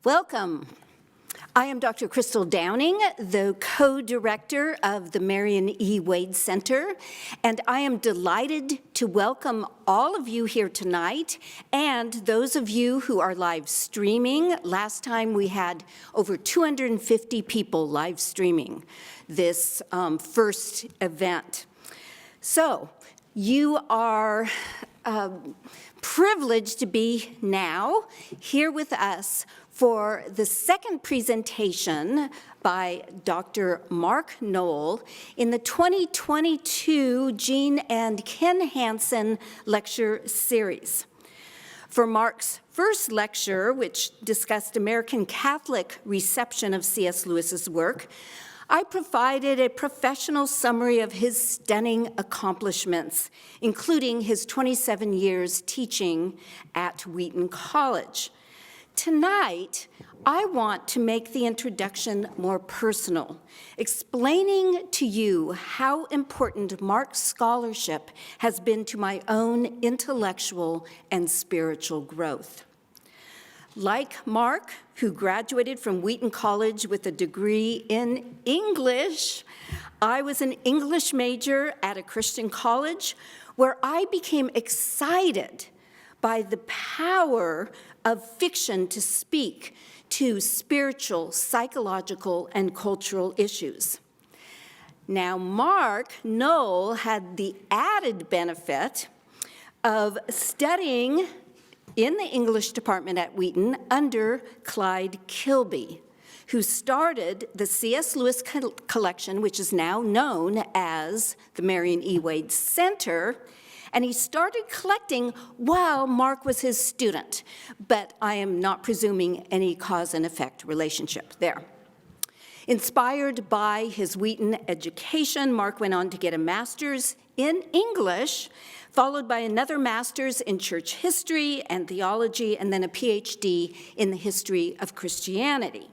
Welcome. I am Dr. Crystal Downing, the co-director of the Marion E. Wade Center, and I am delighted to welcome all of you here tonight and those of you who are live streaming. Last time we had over 250 people live streaming this first event. So you are privileged to be now here with us for the second presentation by Dr. Mark Noll in the 2022 Jean and Ken Hansen lecture series. For Mark's first lecture, which discussed American Catholic reception of C.S. Lewis's work, I provided a professional summary of his stunning accomplishments, including his 27 years teaching at Wheaton College. Tonight, I want to make the introduction more personal, explaining to you how important Mark's scholarship has been to my own intellectual and spiritual growth. Like Mark, who graduated from Wheaton College with a degree in English, I was an English major at a Christian college where I became excited by the power of fiction to speak to spiritual, psychological, and cultural issues. Now, Mark Noll had the added benefit of studying in the English department at Wheaton under Clyde Kilby, who started the C.S. Lewis collection, which is now known as the Marion E. Wade Center, and he started collecting while Mark was his student, but I am not presuming any cause and effect relationship there. Inspired by his Wheaton education, Mark went on to get a master's in English, followed by another master's in church history and theology, and then a PhD in the history of Christianity.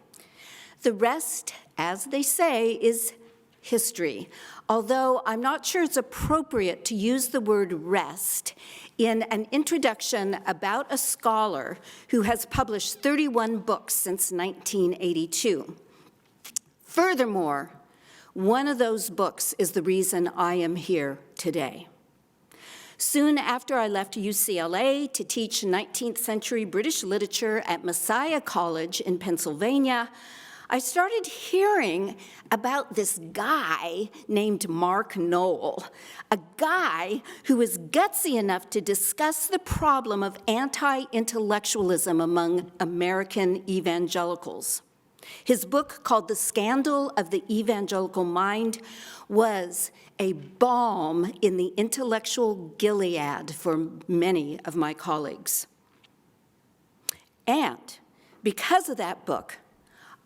The rest, as they say, is history, although I'm not sure it's appropriate to use the word rest in an introduction about a scholar who has published 31 books since 1982. Furthermore, one of those books is the reason I am here today. Soon after I left UCLA to teach 19th century British literature at Messiah College in Pennsylvania, I started hearing about this guy named Mark Noll, a guy who was gutsy enough to discuss the problem of anti-intellectualism among American evangelicals. His book, called The Scandal of the Evangelical Mind, was a balm in the intellectual Gilead for many of my colleagues. And because of that book,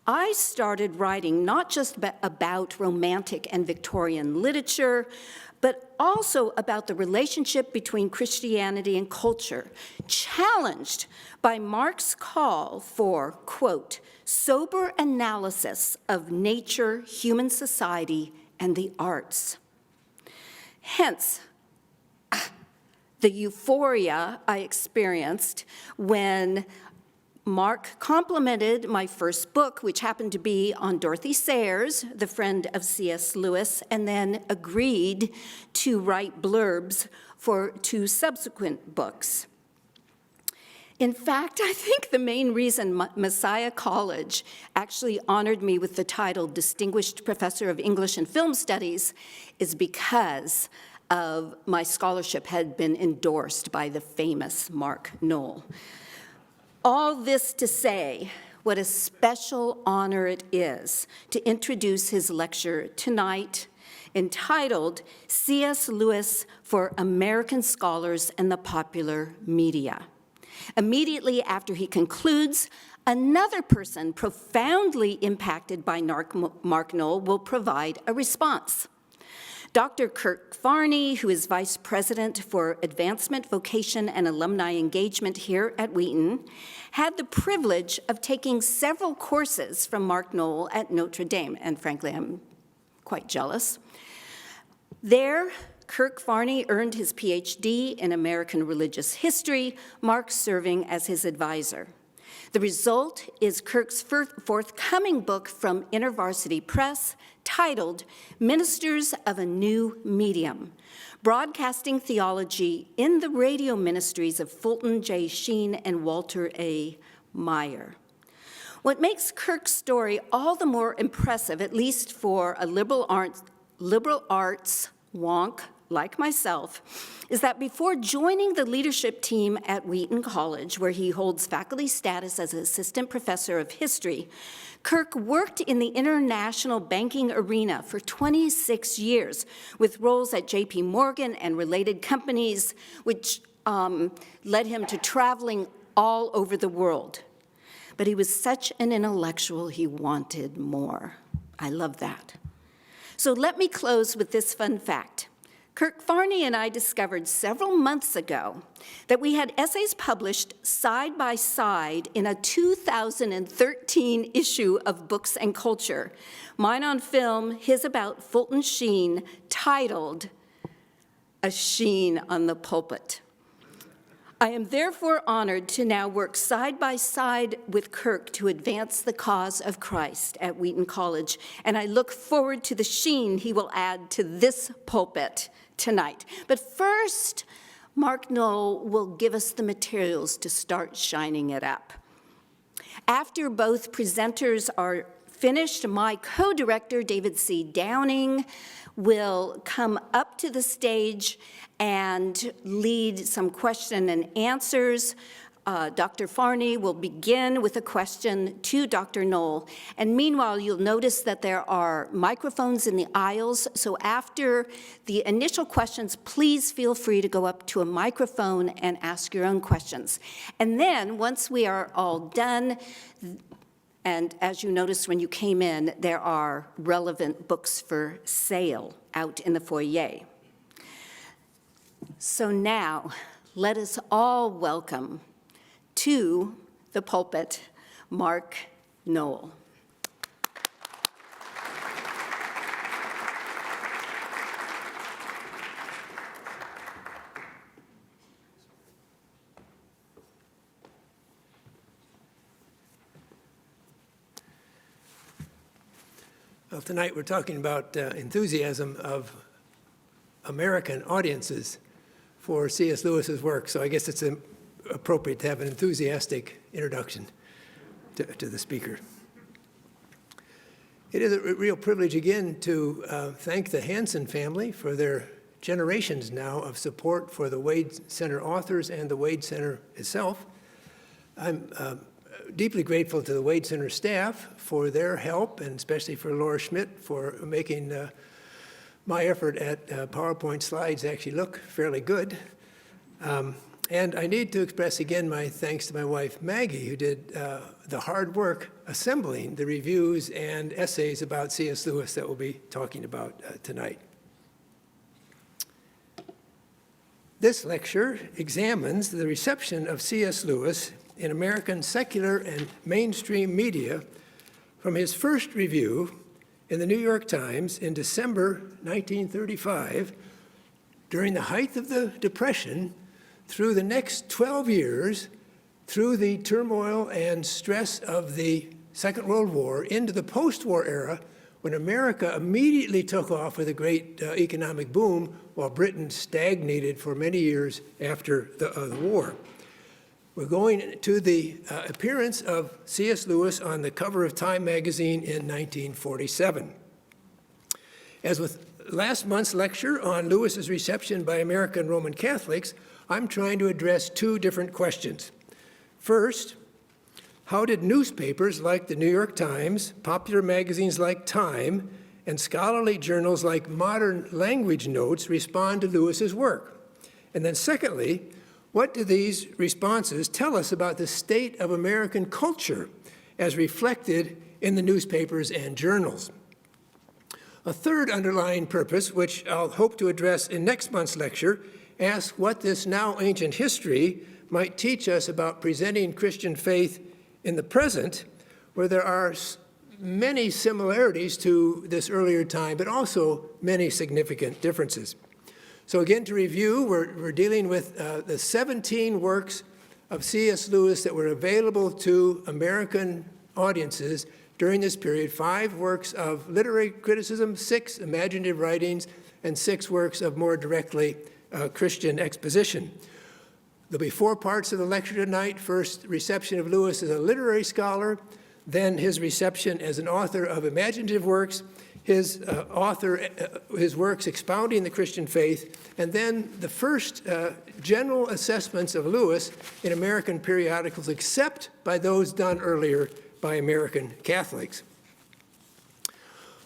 I started writing not just about Romantic and Victorian literature, but also about the relationship between Christianity and culture, challenged by Mark's call for, quote, sober analysis of nature, human society, and the arts. Hence, the euphoria I experienced when Mark complimented my first book, which happened to be on Dorothy Sayers, the friend of C.S. Lewis, and then agreed to write blurbs for 2 subsequent books. In fact, I think the main reason Messiah College actually honored me with the title Distinguished Professor of English and Film Studies is because of my scholarship had been endorsed by the famous Mark Noll. All this to say, what a special honor it is to introduce his lecture tonight, entitled C.S. Lewis for American Scholars and the Popular Media. Immediately after he concludes, another person profoundly impacted by Mark Noll will provide a response. Dr. Kirk Farney, who is Vice President for Advancement, Vocation, and Alumni Engagement here at Wheaton, had the privilege of taking several courses from Mark Noll at Notre Dame, and frankly, I'm quite jealous. There, Kirk Farney earned his PhD in American religious history, Mark serving as his advisor. The result is Kirk's forthcoming book from InterVarsity Press titled Ministers of a New Medium, Broadcasting Theology in the Radio Ministries of Fulton J. Sheen and Walter A. Meyer. What makes Kirk's story all the more impressive, at least for a liberal arts wonk like myself, is that before joining the leadership team at Wheaton College, where he holds faculty status as an assistant professor of history, Kirk worked in the international banking arena for 26 years with roles at J.P. Morgan and related companies, which led him to traveling all over the world. But he was such an intellectual, he wanted more. I love that. So let me close with this fun fact. Kirk, Farney, and I discovered several months ago that we had essays published side by side in a 2013 issue of Books and Culture, mine on film, his about Fulton Sheen, titled A Sheen on the Pulpit. I am therefore honored to now work side by side with Kirk to advance the cause of Christ at Wheaton College, and I look forward to the sheen he will add to this pulpit tonight. But first, Mark Noll will give us the materials to start shining it up. After both presenters are finished, my co-director, David C. Downing, will come up to the stage and lead some question and answers. Dr. Farney will begin with a question to Dr. Noll. And meanwhile, you'll notice that there are microphones in the aisles. So after the initial questions, please feel free to go up to a microphone and ask your own questions. And then once we are all done, and as you noticed when you came in, there are relevant books for sale out in the foyer. So now, let us all welcome to the pulpit, Mark Noll. Well, tonight we're talking about enthusiasm of American audiences for C.S. Lewis's work, so I guess it's appropriate to have an enthusiastic introduction to the speaker. It is a real privilege again to thank the Hansen family for their generations now of support for the Wade Center authors and the Wade Center itself. I'm deeply grateful to the Wade Center staff for their help, and especially for Laura Schmidt for making my effort at PowerPoint slides actually look fairly good. And I need to express again my thanks to my wife, Maggie, who did the hard work assembling the reviews and essays about C.S. Lewis that we'll be talking about tonight. This lecture examines the reception of C.S. Lewis in American secular and mainstream media from his first review in the New York Times in December 1935, during the height of the Depression, through the next 12 years, through the turmoil and stress of the Second World War, into the post-war era, when America immediately took off with a great economic boom, while Britain stagnated for many years after the war. We're going to the appearance of C.S. Lewis on the cover of Time magazine in 1947. As with last month's lecture on Lewis's reception by American Roman Catholics, I'm trying to address two different questions. First, how did newspapers like the New York Times, popular magazines like Time, and scholarly journals like Modern Language Notes respond to Lewis's work? And then secondly, what do these responses tell us about the state of American culture as reflected in the newspapers and journals? A third underlying purpose, which I'll hope to address in next month's lecture, asks what this now ancient history might teach us about presenting Christian faith in the present, where there are many similarities to this earlier time, but also many significant differences. So again, to review, we're dealing with the 17 works of C.S. Lewis that were available to American audiences during this period: 5 works of literary criticism, 6 imaginative writings, and 6 works of more directly Christian exposition. There'll be 4 parts of the lecture tonight. First, reception of Lewis as a literary scholar, then his reception as an author of imaginative works, his works expounding the Christian faith, and then the first general assessments of Lewis in American periodicals, except by those done earlier by American Catholics.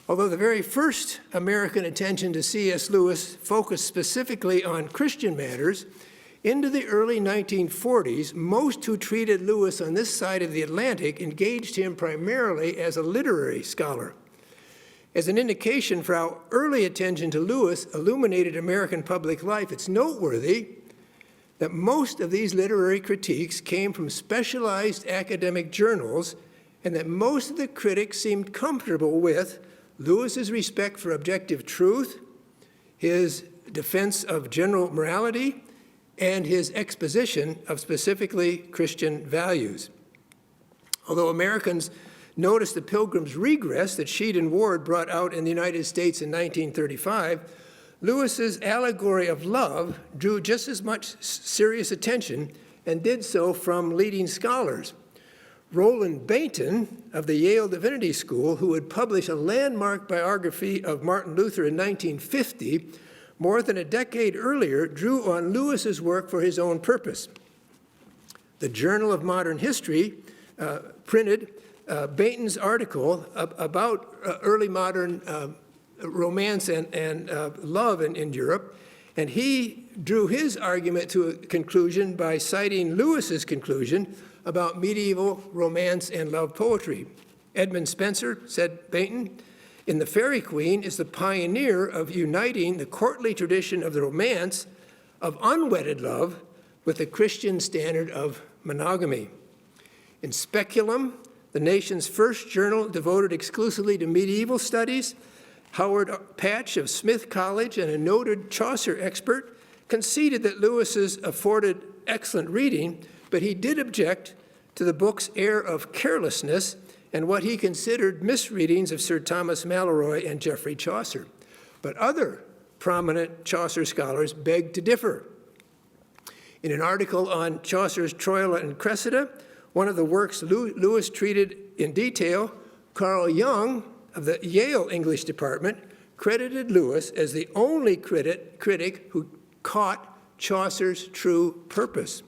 Although the very first American attention to C.S. Lewis focused specifically on Christian matters, into the early 1940s, most who treated Lewis on this side of the Atlantic engaged him primarily as a literary scholar. As an indication for how early attention to Lewis illuminated American public life, it's noteworthy that most of these literary critiques came from specialized academic journals, and that most of the critics seemed comfortable with Lewis's respect for objective truth, his defense of general morality, and his exposition of specifically Christian values. Although Americans noticed the Pilgrim's Regress that Sheed and Ward brought out in the United States in 1935, Lewis's allegory of love drew just as much serious attention, and did so from leading scholars. Roland Bainton of the Yale Divinity School, who had published a landmark biography of Martin Luther in 1950, more than a decade earlier, drew on Lewis's work for his own purpose. The Journal of Modern History printed Bainton's article about early modern romance and love in Europe, and he drew his argument to a conclusion by citing Lewis's conclusion about medieval romance and love poetry. Edmund Spencer, said Bainton, in The Faerie Queene is the pioneer of uniting the courtly tradition of the romance of unwedded love with the Christian standard of monogamy. In Speculum, the nation's first journal devoted exclusively to medieval studies, Howard Patch of Smith College and a noted Chaucer expert conceded that Lewis's afforded excellent reading, but he did object to the book's air of carelessness and what he considered misreadings of Sir Thomas Malory and Geoffrey Chaucer. But other prominent Chaucer scholars begged to differ. In an article on Chaucer's Troilus and Cressida, one of the works Lewis treated in detail, Carl Jung of the Yale English department credited Lewis as the only critic who caught Chaucer's true purpose.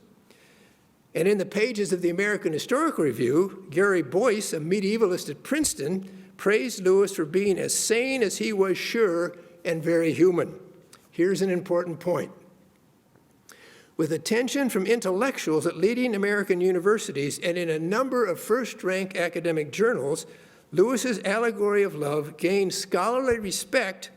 And in the pages of the American Historical Review, Gary Boyce, a medievalist at Princeton, praised Lewis for being as sane as he was sure and very human. Here's an important point. With attention from intellectuals at leading American universities and in a number of first-rank academic journals, Lewis's allegory of love gained scholarly respect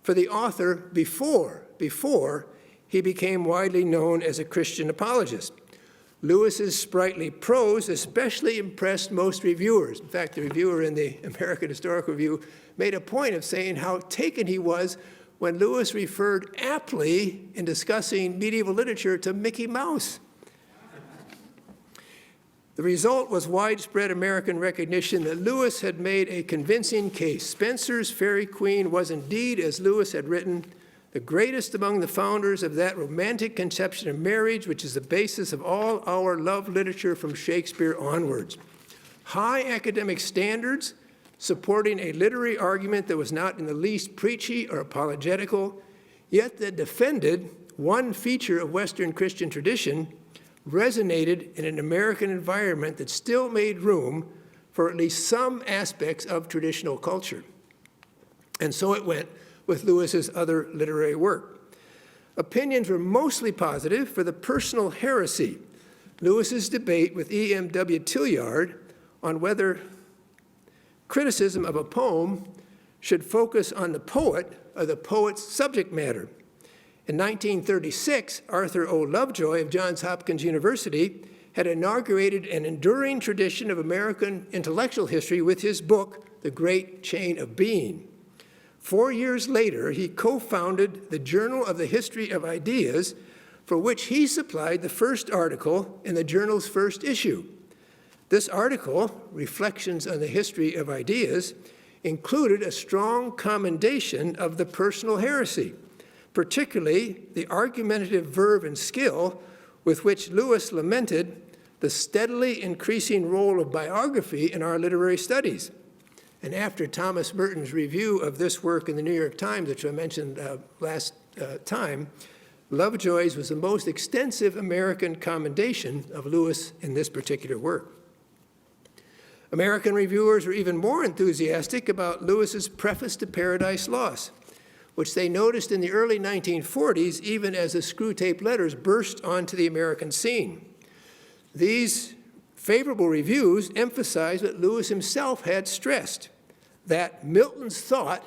for the author before he became widely known as a Christian apologist. Lewis's sprightly prose especially impressed most reviewers. In fact, the reviewer in the American Historical Review made a point of saying how taken he was when Lewis referred aptly in discussing medieval literature to Mickey Mouse. The result was widespread American recognition that Lewis had made a convincing case. Spencer's Faerie Queene was indeed, as Lewis had written, the greatest among the founders of that romantic conception of marriage which is the basis of all our love literature from Shakespeare onwards. High academic standards supporting a literary argument that was not in the least preachy or apologetical, yet that defended one feature of Western Christian tradition, resonated in an American environment that still made room for at least some aspects of traditional culture. And so it went with Lewis's other literary work. Opinions were mostly positive for the personal heresy, Lewis's debate with E.M.W. Tillyard on whether criticism of a poem should focus on the poet or the poet's subject matter. In 1936, Arthur O. Lovejoy of Johns Hopkins University had inaugurated an enduring tradition of American intellectual history with his book, The Great Chain of Being. 4 years later, he co-founded the Journal of the History of Ideas, for which he supplied the first article in the journal's first issue. This article, Reflections on the History of Ideas, included a strong commendation of the personal heresy, particularly the argumentative verve and skill with which Lewis lamented the steadily increasing role of biography in our literary studies. And after Thomas Merton's review of this work in the New York Times, which I mentioned last time, Lovejoy's was the most extensive American commendation of Lewis in this particular work. American reviewers were even more enthusiastic about Lewis's preface to Paradise Lost, which they noticed in the early 1940s, even as the Screwtape Letters burst onto the American scene. These favorable reviews emphasized what Lewis himself had stressed, that Milton's thought,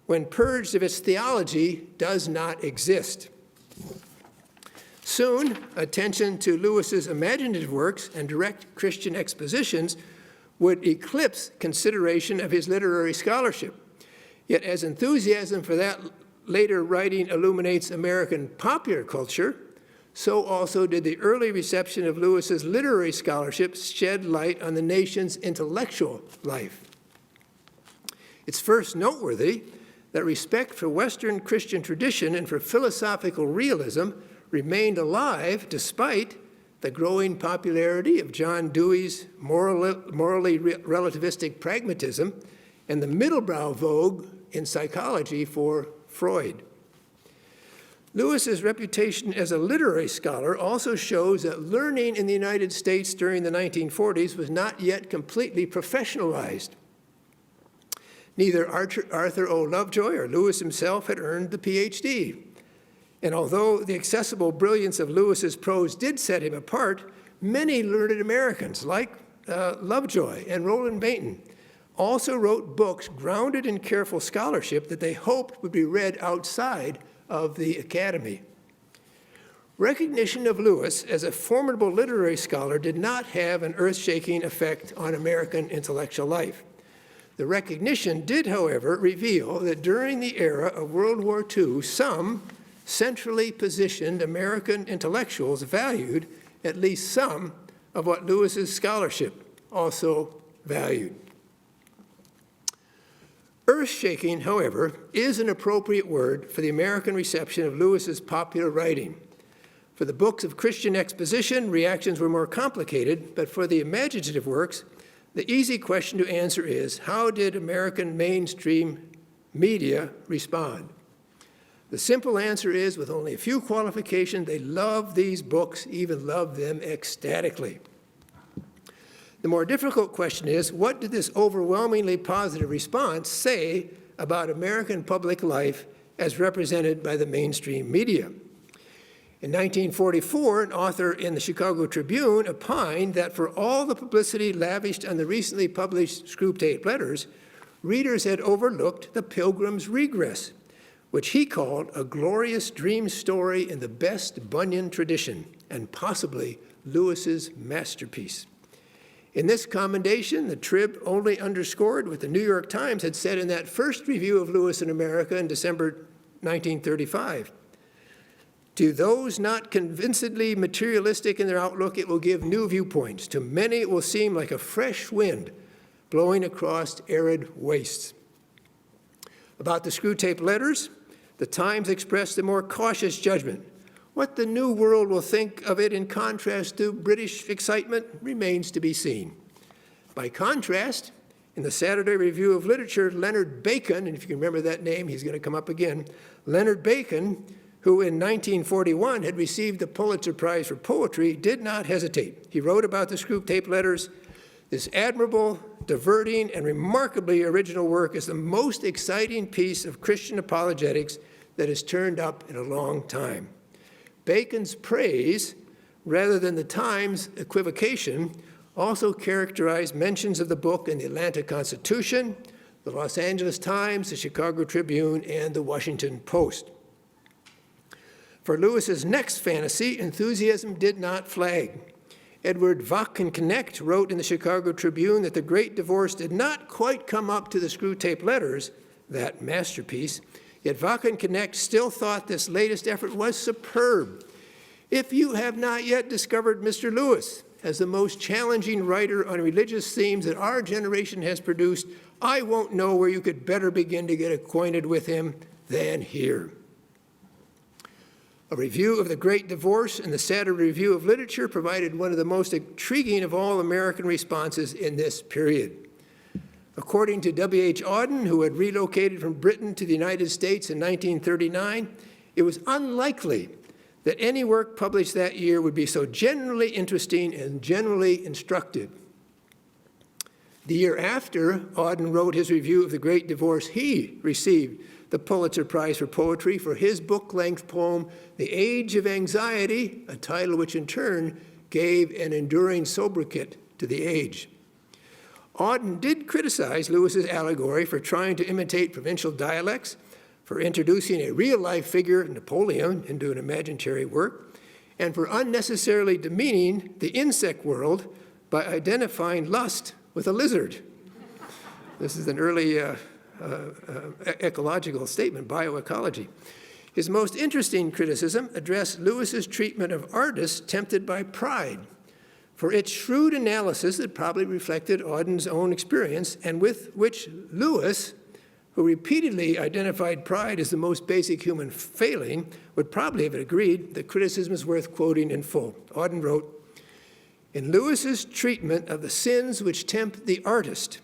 when purged of its theology, does not exist. Soon, attention to Lewis's imaginative works and direct Christian expositions would eclipse consideration of his literary scholarship. Yet as enthusiasm for that later writing illuminates American popular culture, so also did the early reception of Lewis's literary scholarship shed light on the nation's intellectual life. It's first noteworthy that respect for Western Christian tradition and for philosophical realism remained alive despite the growing popularity of John Dewey's morally relativistic pragmatism and the middlebrow vogue in psychology for Freud. Lewis's reputation as a literary scholar also shows that learning in the United States during the 1940s was not yet completely professionalized. Neither Arthur O. Lovejoy or Lewis himself had earned the PhD. And although the accessible brilliance of Lewis's prose did set him apart, many learned Americans, like Lovejoy and Roland Wheaton, also wrote books grounded in careful scholarship that they hoped would be read outside of the academy. Recognition of Lewis as a formidable literary scholar did not have an earth-shaking effect on American intellectual life. The recognition did, however, reveal that during the era of World War II, some centrally positioned American intellectuals valued at least some of what Lewis's scholarship also valued. Earth-shaking, however, is an appropriate word for the American reception of Lewis's popular writing. For the books of Christian exposition, reactions were more complicated, but for the imaginative works, the easy question to answer is, how did American mainstream media respond? The simple answer is, with only a few qualifications, they loved these books, even loved them ecstatically. The more difficult question is, what did this overwhelmingly positive response say about American public life as represented by the mainstream media? In 1944, an author in the Chicago Tribune opined that for all the publicity lavished on the recently published Screwtape Letters, readers had overlooked The Pilgrim's Regress, which he called a glorious dream story in the best Bunyan tradition, and possibly Lewis's masterpiece. In this commendation, the Trib only underscored what the New York Times had said in that first review of Lewis in America in December 1935. To those not convincingly materialistic in their outlook, it will give new viewpoints. To many, it will seem like a fresh wind blowing across arid wastes. About the Screwtape Letters, the Times expressed a more cautious judgment. What the New World will think of it in contrast to British excitement remains to be seen. By contrast, in the Saturday Review of Literature, Leonard Bacon, and if you can remember that name, he's going to come up again, Leonard Bacon, who in 1941 had received the Pulitzer Prize for Poetry, did not hesitate. He wrote about the Screwtape Letters, "This admirable, diverting, and remarkably original work is the most exciting piece of Christian apologetics that has turned up in a long time." Bacon's praise, rather than the Times' equivocation, also characterized mentions of the book in the Atlanta Constitution, the Los Angeles Times, the Chicago Tribune, and the Washington Post. For Lewis's next fantasy, enthusiasm did not flag. Edward Wachenknecht wrote in the Chicago Tribune that the Great Divorce did not quite come up to the Screwtape Letters, that masterpiece, yet Wachenknecht still thought this latest effort was superb. If you have not yet discovered Mr. Lewis as the most challenging writer on religious themes that our generation has produced, I won't know where you could better begin to get acquainted with him than here. A review of The Great Divorce and the Saturday Review of Literature provided one of the most intriguing of all American responses in this period. According to W.H. Auden, who had relocated from Britain to the United States in 1939, it was unlikely that any work published that year would be so generally interesting and generally instructive. The year after Auden wrote his review of The Great Divorce, he received the Pulitzer Prize for Poetry for his book-length poem, The Age of Anxiety, a title which in turn gave an enduring sobriquet to the age. Auden did criticize Lewis's allegory for trying to imitate provincial dialects, for introducing a real-life figure, Napoleon, into an imaginary work, and for unnecessarily demeaning the insect world by identifying lust with a lizard. This is an early ecological statement, bioecology. His most interesting criticism addressed Lewis's treatment of artists tempted by pride, for its shrewd analysis that probably reflected Auden's own experience, and with which Lewis, who repeatedly identified pride as the most basic human failing, would probably have agreed that criticism is worth quoting in full. Auden wrote, "In Lewis's treatment of the sins which tempt the artist,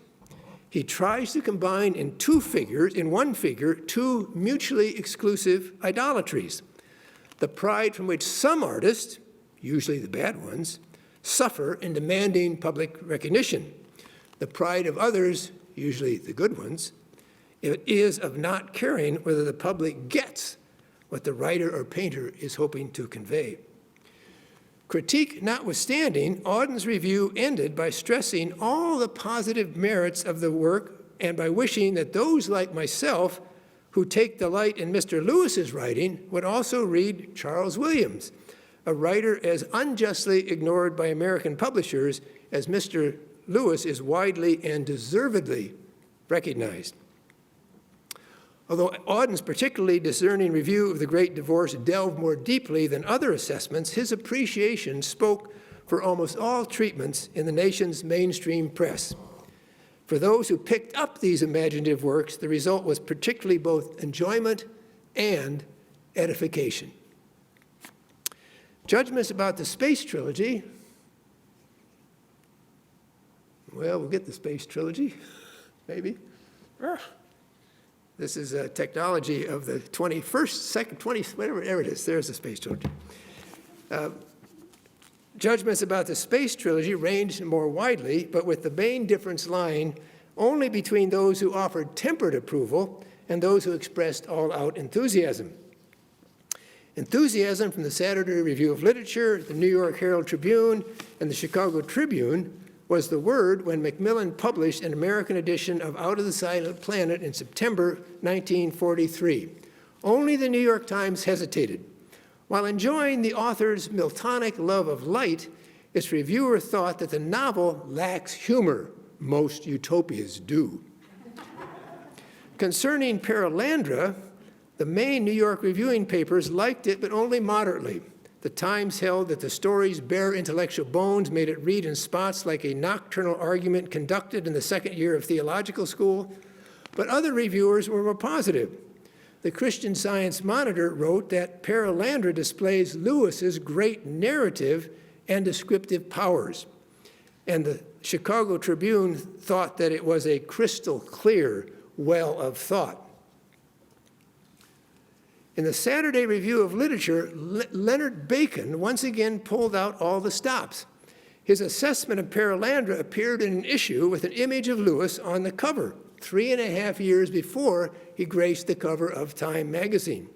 he tries to combine in one figure, two mutually exclusive idolatries. The pride from which some artists, usually the bad ones, suffer in demanding public recognition. The pride of others, usually the good ones, it is of not caring whether the public gets what the writer or painter is hoping to convey." Critique notwithstanding, Auden's review ended by stressing all the positive merits of the work and by wishing that those like myself who take delight in Mr. Lewis's writing would also read Charles Williams, a writer as unjustly ignored by American publishers as Mr. Lewis is widely and deservedly recognized. Although Auden's particularly discerning review of The Great Divorce delved more deeply than other assessments, his appreciation spoke for almost all treatments in the nation's mainstream press. For those who picked up these imaginative works, the result was particularly both enjoyment and edification. Judgments about the space trilogy, well, we'll get the space trilogy, maybe. This is a technology of the 21st, second, 20, whatever it is. There's the space trilogy. Judgments about the space trilogy ranged more widely, but with the main difference lying only between those who offered tempered approval and those who expressed all-out enthusiasm. Enthusiasm from the Saturday Review of Literature, the New York Herald Tribune, and the Chicago Tribune was the word when Macmillan published an American edition of Out of the Silent Planet in September 1943. Only the New York Times hesitated. While enjoying the author's Miltonic love of light, its reviewer thought that the novel lacks humor. Most utopias do. Concerning Perelandra, the main New York reviewing papers liked it, but only moderately. The Times held that the story's bare intellectual bones made it read in spots like a nocturnal argument conducted in the second year of theological school, but other reviewers were more positive. The Christian Science Monitor wrote that Perelandra displays Lewis's great narrative and descriptive powers, and the Chicago Tribune thought that it was a crystal clear well of thought. In the Saturday Review of Literature, Leonard Bacon once again pulled out all the stops. His assessment of Perelandra appeared in an issue with an image of Lewis on the cover, 3.5 years before he graced the cover of Time magazine.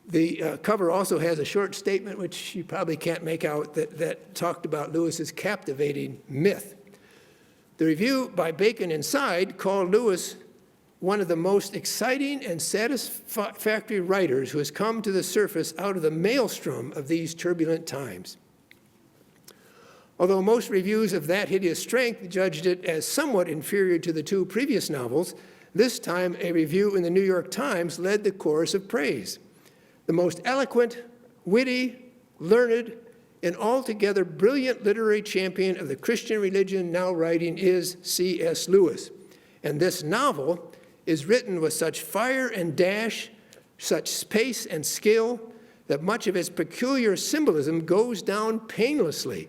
The cover also has a short statement, which you probably can't make out, that talked about Lewis's captivating myth. The review by Bacon inside called Lewis one of the most exciting and satisfactory writers who has come to the surface out of the maelstrom of these turbulent times. Although most reviews of That Hideous Strength judged it as somewhat inferior to the two previous novels, this time a review in the New York Times led the chorus of praise. The most eloquent, witty, learned, and altogether brilliant literary champion of the Christian religion now writing is C.S. Lewis. And this novel is written with such fire and dash, such space and skill, that much of its peculiar symbolism goes down painlessly.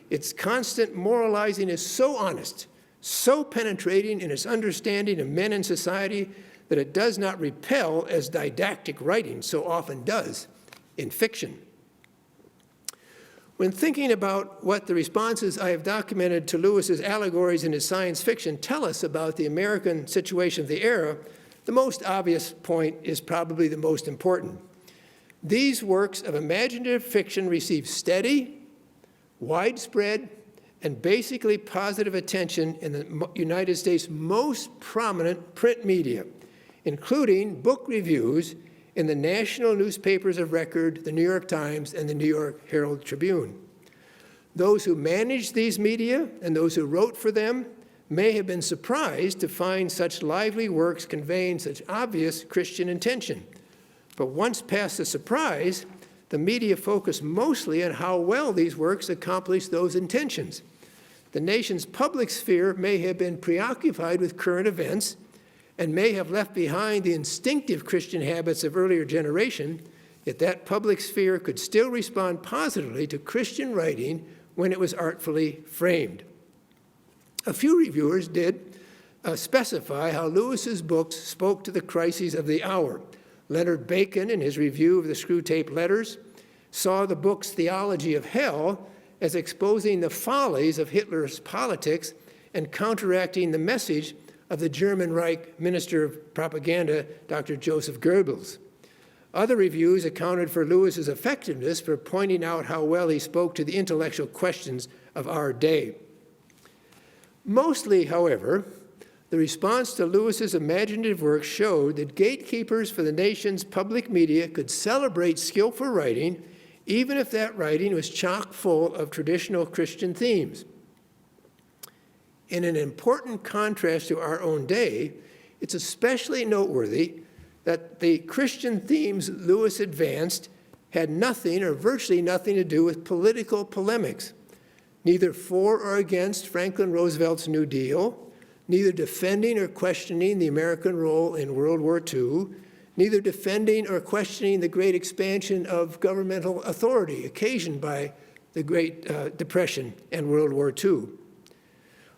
Its constant moralizing is so honest, so penetrating in its understanding of men and society, that it does not repel as didactic writing so often does in fiction. When thinking about what the responses I have documented to Lewis's allegories in his science fiction tell us about the American situation of the era, the most obvious point is probably the most important. These works of imaginative fiction receive steady, widespread, and basically positive attention in the United States' most prominent print media, including book reviews in the national newspapers of record, the New York Times and the New York Herald Tribune. Those who managed these media and those who wrote for them may have been surprised to find such lively works conveying such obvious Christian intention. But once past the surprise, the media focused mostly on how well these works accomplished those intentions. The nation's public sphere may have been preoccupied with current events and may have left behind the instinctive Christian habits of earlier generation, yet that public sphere could still respond positively to Christian writing when it was artfully framed. A few reviewers did specify how Lewis's books spoke to the crises of the hour. Leonard Bacon, in his review of the Screwtape Letters, saw the book's theology of hell as exposing the follies of Hitler's politics and counteracting the message of the German Reich Minister of Propaganda, Dr. Joseph Goebbels. Other reviews accounted for Lewis's effectiveness for pointing out how well he spoke to the intellectual questions of our day. Mostly, however, the response to Lewis's imaginative work showed that gatekeepers for the nation's public media could celebrate skillful writing, even if that writing was chock full of traditional Christian themes. In an important contrast to our own day, it's especially noteworthy that the Christian themes Lewis advanced had nothing or virtually nothing to do with political polemics, neither for or against Franklin Roosevelt's New Deal, neither defending or questioning the American role in World War II, neither defending or questioning the great expansion of governmental authority occasioned by the Great Depression and World War II.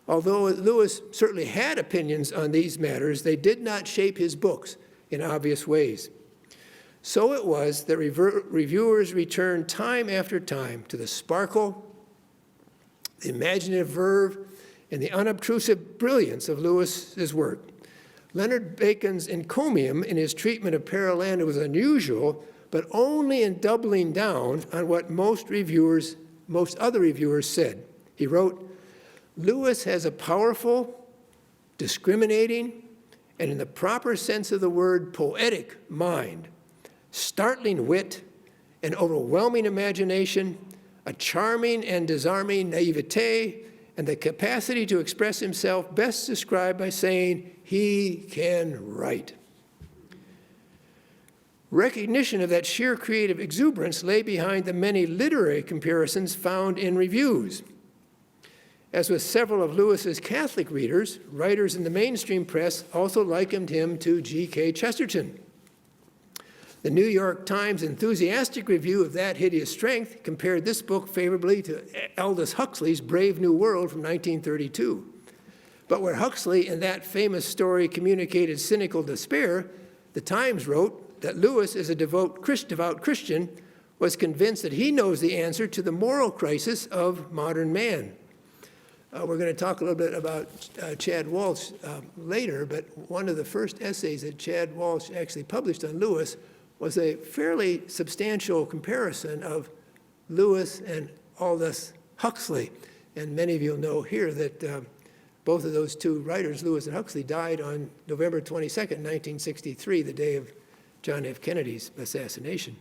Although Lewis certainly had opinions on these matters, they did not shape his books in obvious ways. So it was that reviewers returned time after time to the sparkle, the imaginative verve, and the unobtrusive brilliance of Lewis's work. Leonard Bacon's encomium in his treatment of Perelandra was unusual, but only in doubling down on what most other reviewers said. He wrote, "Lewis has a powerful, discriminating, and in the proper sense of the word, poetic mind, startling wit, an overwhelming imagination, a charming and disarming naivete, and the capacity to express himself best described by saying, he can write." Recognition of that sheer creative exuberance lay behind the many literary comparisons found in reviews. As with several of Lewis's Catholic readers, writers in the mainstream press also likened him to G.K. Chesterton. The New York Times enthusiastic review of That Hideous Strength compared this book favorably to Aldous Huxley's Brave New World from 1932. But where Huxley in that famous story communicated cynical despair, the Times wrote that Lewis, as a devout Christian, was convinced that he knows the answer to the moral crisis of modern man. We're going to talk a little bit about Chad Walsh later, but one of the first essays that Chad Walsh actually published on Lewis was a fairly substantial comparison of Lewis and Aldous Huxley. And many of you will know here that both of those two writers, Lewis and Huxley, died on November 22nd, 1963, the day of John F. Kennedy's assassination.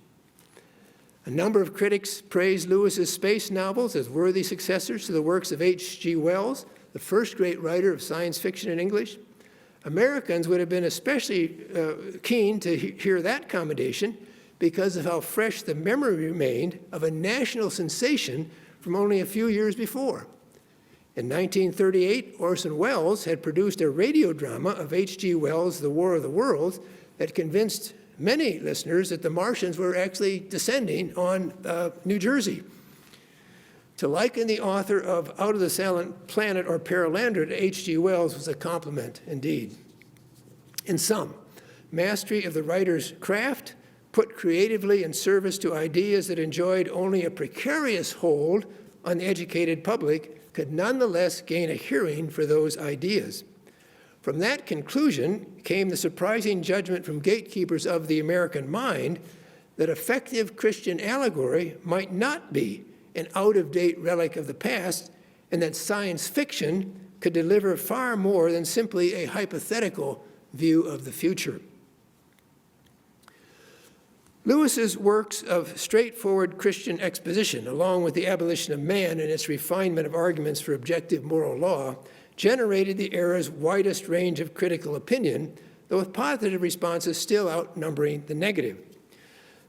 A number of critics praised Lewis's space novels as worthy successors to the works of H.G. Wells, the first great writer of science fiction in English. Americans would have been especially keen to hear that commendation because of how fresh the memory remained of a national sensation from only a few years before. In 1938, Orson Welles had produced a radio drama of H.G. Wells' The War of the Worlds that convinced many listeners that the Martians were actually descending on New Jersey. To liken the author of Out of the Silent Planet or Paralander to H.G. Wells was a compliment indeed. In sum, mastery of the writer's craft, put creatively in service to ideas that enjoyed only a precarious hold on the educated public, could nonetheless gain a hearing for those ideas. From that conclusion came the surprising judgment from gatekeepers of the American mind that effective Christian allegory might not be an out-of-date relic of the past, and that science fiction could deliver far more than simply a hypothetical view of the future. Lewis's works of straightforward Christian exposition, along with the Abolition of Man and its refinement of arguments for objective moral law, generated the era's widest range of critical opinion, though with positive responses still outnumbering the negative.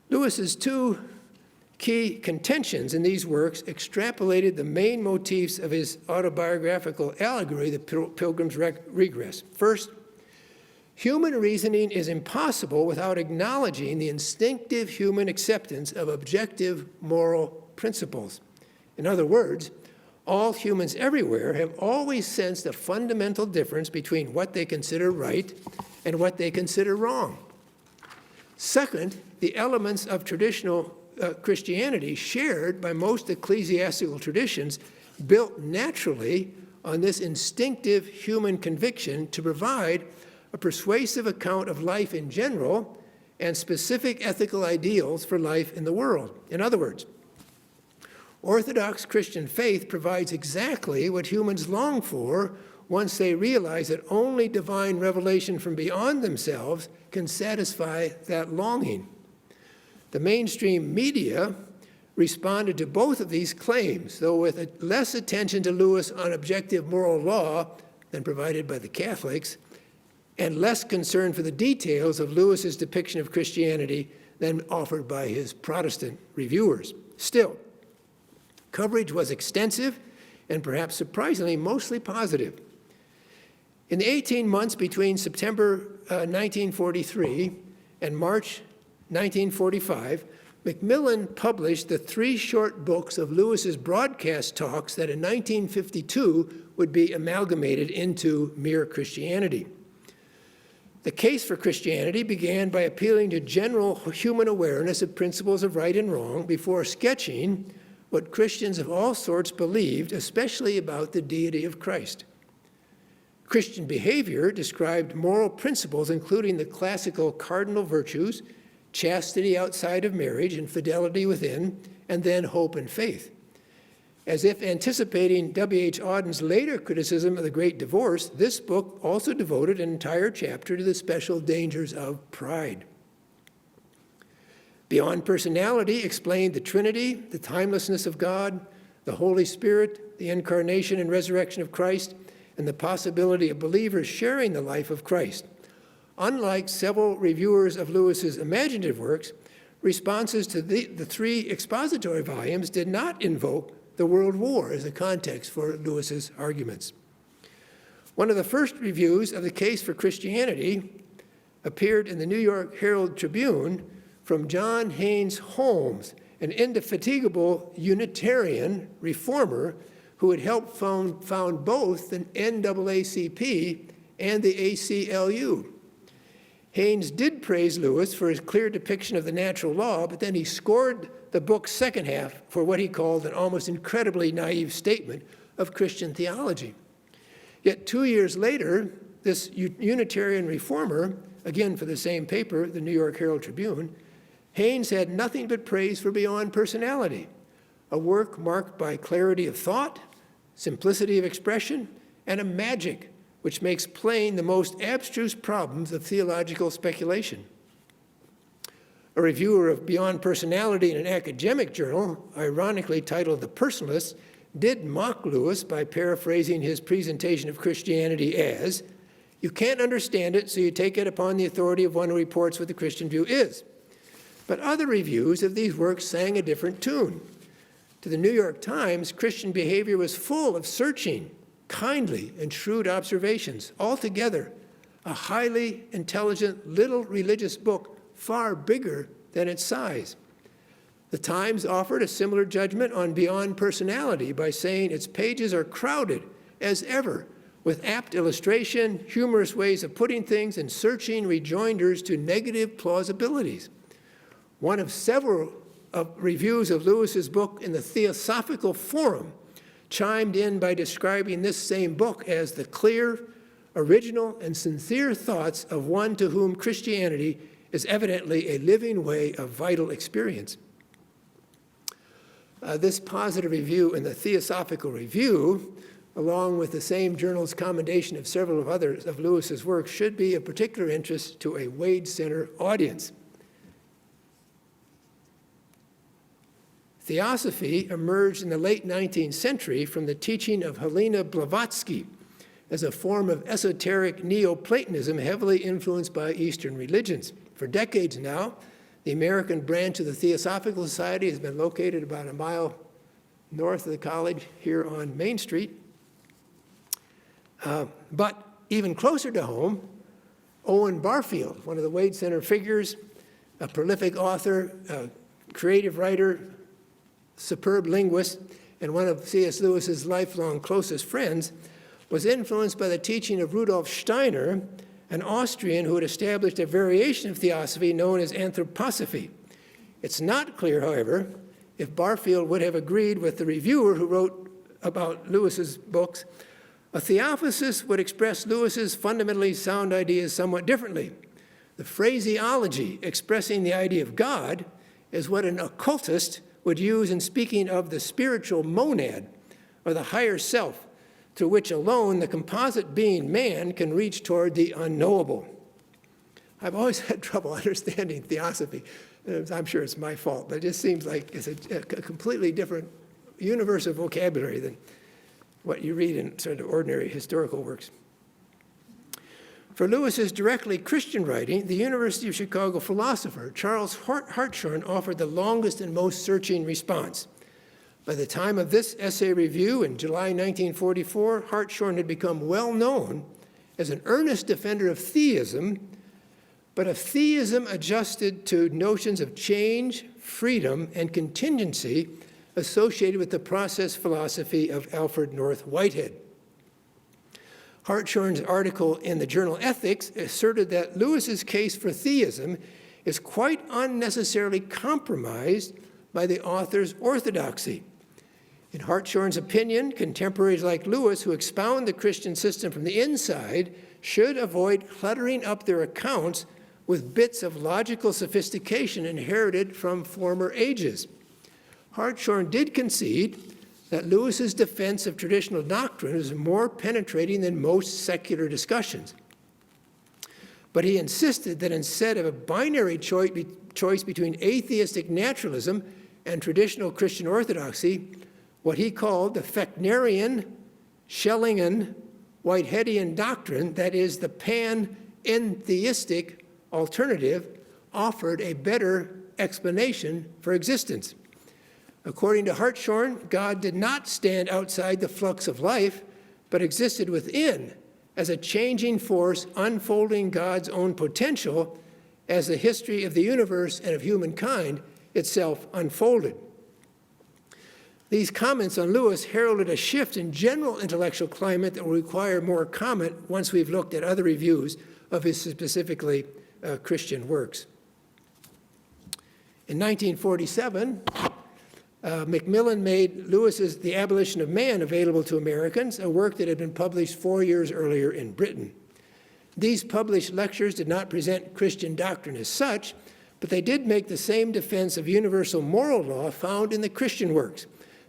Lewis's two key contentions in these works extrapolated the main motifs of his autobiographical allegory, The Pilgrim's Regress. First, human reasoning is impossible without acknowledging the instinctive human acceptance of objective moral principles. In other words, all humans everywhere have always sensed a fundamental difference between what they consider right and what they consider wrong. Second, the elements of traditional Christianity shared by most ecclesiastical traditions built naturally on this instinctive human conviction to provide a persuasive account of life in general and specific ethical ideals for life in the world. In other words, Orthodox Christian faith provides exactly what humans long for once they realize that only divine revelation from beyond themselves can satisfy that longing. The mainstream media responded to both of these claims, though with less attention to Lewis on objective moral law than provided by the Catholics, and less concern for the details of Lewis's depiction of Christianity than offered by his Protestant reviewers. Still, coverage was extensive and perhaps surprisingly mostly positive. In the 18 months between September 1943 and March 1945, Macmillan published the 3 short books of Lewis's broadcast talks that in 1952 would be amalgamated into Mere Christianity. The case for Christianity began by appealing to general human awareness of principles of right and wrong before sketching what Christians of all sorts believed, especially about the deity of Christ. Christian behavior described moral principles including the classical cardinal virtues, chastity outside of marriage and fidelity within, and then hope and faith. As if anticipating W.H. Auden's later criticism of the Great Divorce, this book also devoted an entire chapter to the special dangers of pride. Beyond Personality explained the Trinity, the timelessness of God, the Holy Spirit, the incarnation and resurrection of Christ, and the possibility of believers sharing the life of Christ. Unlike several reviewers of Lewis's imaginative works, responses to the 3 expository volumes did not invoke the World War as a context for Lewis's arguments. One of the first reviews of the case for Christianity appeared in the New York Herald Tribune from John Haynes Holmes, an indefatigable Unitarian reformer who had helped found both the NAACP and the ACLU. Haynes did praise Lewis for his clear depiction of the natural law, but then he scored the book's second half for what he called an almost incredibly naive statement of Christian theology. Yet 2 years later, this Unitarian reformer, again for the same paper, the New York Herald Tribune, Haynes had nothing but praise for Beyond Personality, a work marked by clarity of thought, simplicity of expression, and a magic which makes plain the most abstruse problems of theological speculation. A reviewer of Beyond Personality in an academic journal, ironically titled The Personalist, did mock Lewis by paraphrasing his presentation of Christianity as, "You can't understand it, so you take it upon the authority of one who reports what the Christian view is." But other reviews of these works sang a different tune. To the New York Times, Christian behavior was full of searching, kindly, and shrewd observations. Altogether, a highly intelligent, little religious book, far bigger than its size. The Times offered a similar judgment on Beyond Personality by saying its pages are crowded, as ever, with apt illustration, humorous ways of putting things, and searching rejoinders to negative plausibilities. One of several reviews of Lewis's book in the Theosophical Forum chimed in by describing this same book as the clear, original, and sincere thoughts of one to whom Christianity is evidently a living way of vital experience. This positive review in the Theosophical Review, along with the same journal's commendation of several of others of Lewis's works, should be of particular interest to a Wade Center audience. Theosophy emerged in the late 19th century from the teaching of Helena Blavatsky as a form of esoteric Neoplatonism heavily influenced by Eastern religions. For decades now, the American branch of the Theosophical Society has been located about a mile north of the college here on Main Street. But even closer to home, Owen Barfield, one of the Wade Center figures, a prolific author, a creative writer, superb linguist, and one of C.S. Lewis's lifelong closest friends, was influenced by the teaching of Rudolf Steiner, an Austrian who had established a variation of theosophy known as anthroposophy. It's not clear, however, if Barfield would have agreed with the reviewer who wrote about Lewis's books. A theophysicist would express Lewis's fundamentally sound ideas somewhat differently. The phraseology expressing the idea of God is what an occultist would use in speaking of the spiritual monad, or the higher self, through which alone the composite being man can reach toward the unknowable. I've always had trouble understanding theosophy. I'm sure it's my fault, but it just seems like it's a completely different universe of vocabulary than what you read in sort of ordinary historical works. For Lewis's directly Christian writing, the University of Chicago philosopher Charles Hartshorne offered the longest and most searching response. By the time of this essay review in July 1944, Hartshorne had become well known as an earnest defender of theism, but of theism adjusted to notions of change, freedom, and contingency associated with the process philosophy of Alfred North Whitehead. Hartshorne's article in the journal Ethics asserted that Lewis's case for theism is quite unnecessarily compromised by the author's orthodoxy. In Hartshorne's opinion, contemporaries like Lewis, who expound the Christian system from the inside, should avoid cluttering up their accounts with bits of logical sophistication inherited from former ages. Hartshorne did concede that Lewis's defense of traditional doctrine is more penetrating than most secular discussions. But he insisted that instead of a binary choice between atheistic naturalism and traditional Christian orthodoxy, what he called the Fechnerian, Schellingian, Whiteheadian doctrine, that is, the pan-entheistic alternative, offered a better explanation for existence. According to Hartshorne, God did not stand outside the flux of life, but existed within as a changing force unfolding God's own potential as the history of the universe and of humankind itself unfolded. These comments on Lewis heralded a shift in general intellectual climate that will require more comment once we've looked at other reviews of his specifically Christian works. In 1947, Macmillan made Lewis's The Abolition of Man available to Americans, a work that had been published 4 years earlier in Britain. These published lectures did not present Christian doctrine as such, but they did make the same defense of universal moral law found in the Christian works,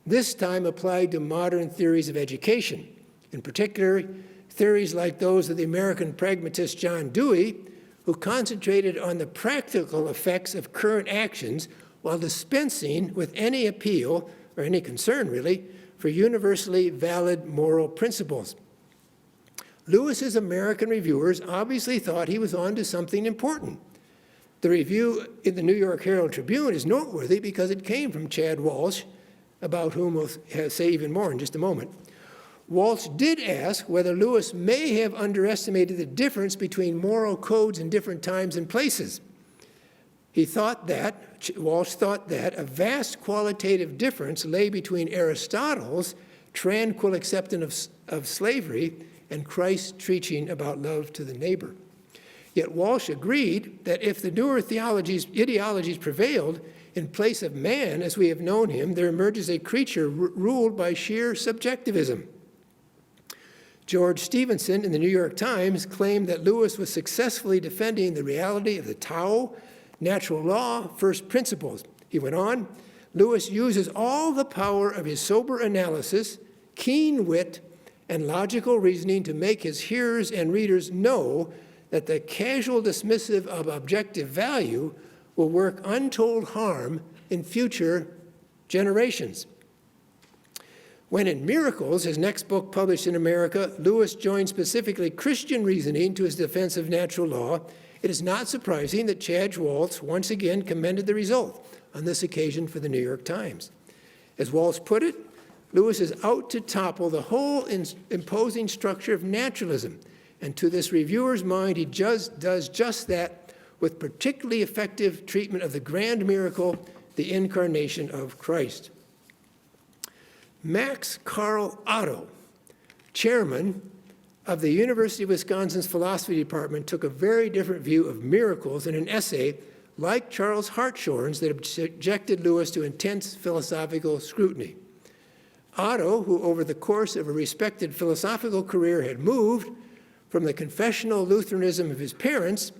this time applied to modern theories of education. In particular, theories like those of the American pragmatist John Dewey, who concentrated on the practical effects of current actions while dispensing with any appeal, or any concern really, for universally valid moral principles. Lewis's American reviewers obviously thought he was on to something important. The review in the New York Herald Tribune is noteworthy because it came from Chad Walsh, about whom we'll say even more in just a moment. Walsh did ask whether Lewis may have underestimated the difference between moral codes in different times and places. Walsh thought that a vast qualitative difference lay between Aristotle's tranquil acceptance of slavery and Christ's preaching about love to the neighbor. Yet Walsh agreed that if the newer ideologies prevailed, in place of man as we have known him, there emerges a creature ruled by sheer subjectivism. George Stevenson in the New York Times claimed that Lewis was successfully defending the reality of the Tao, natural law, first principles. He went on, Lewis uses all the power of his sober analysis, keen wit, and logical reasoning to make his hearers and readers know that the casual dismissive of objective value will work untold harm in future generations. When in Miracles, his next book published in America, Lewis joined specifically Christian reasoning to his defense of natural law, it is not surprising that Chad Walsh once again commended the result on this occasion for the New York Times. As Walsh put it, Lewis is out to topple the whole imposing structure of naturalism, and to this reviewer's mind, he does just that with particularly effective treatment of the grand miracle, the incarnation of Christ. Max Carl Otto, chairman of the University of Wisconsin's philosophy department, took a very different view of miracles in an essay like Charles Hartshorne's that subjected Lewis to intense philosophical scrutiny. Otto, who over the course of a respected philosophical career had moved from the confessional Lutheranism of his parents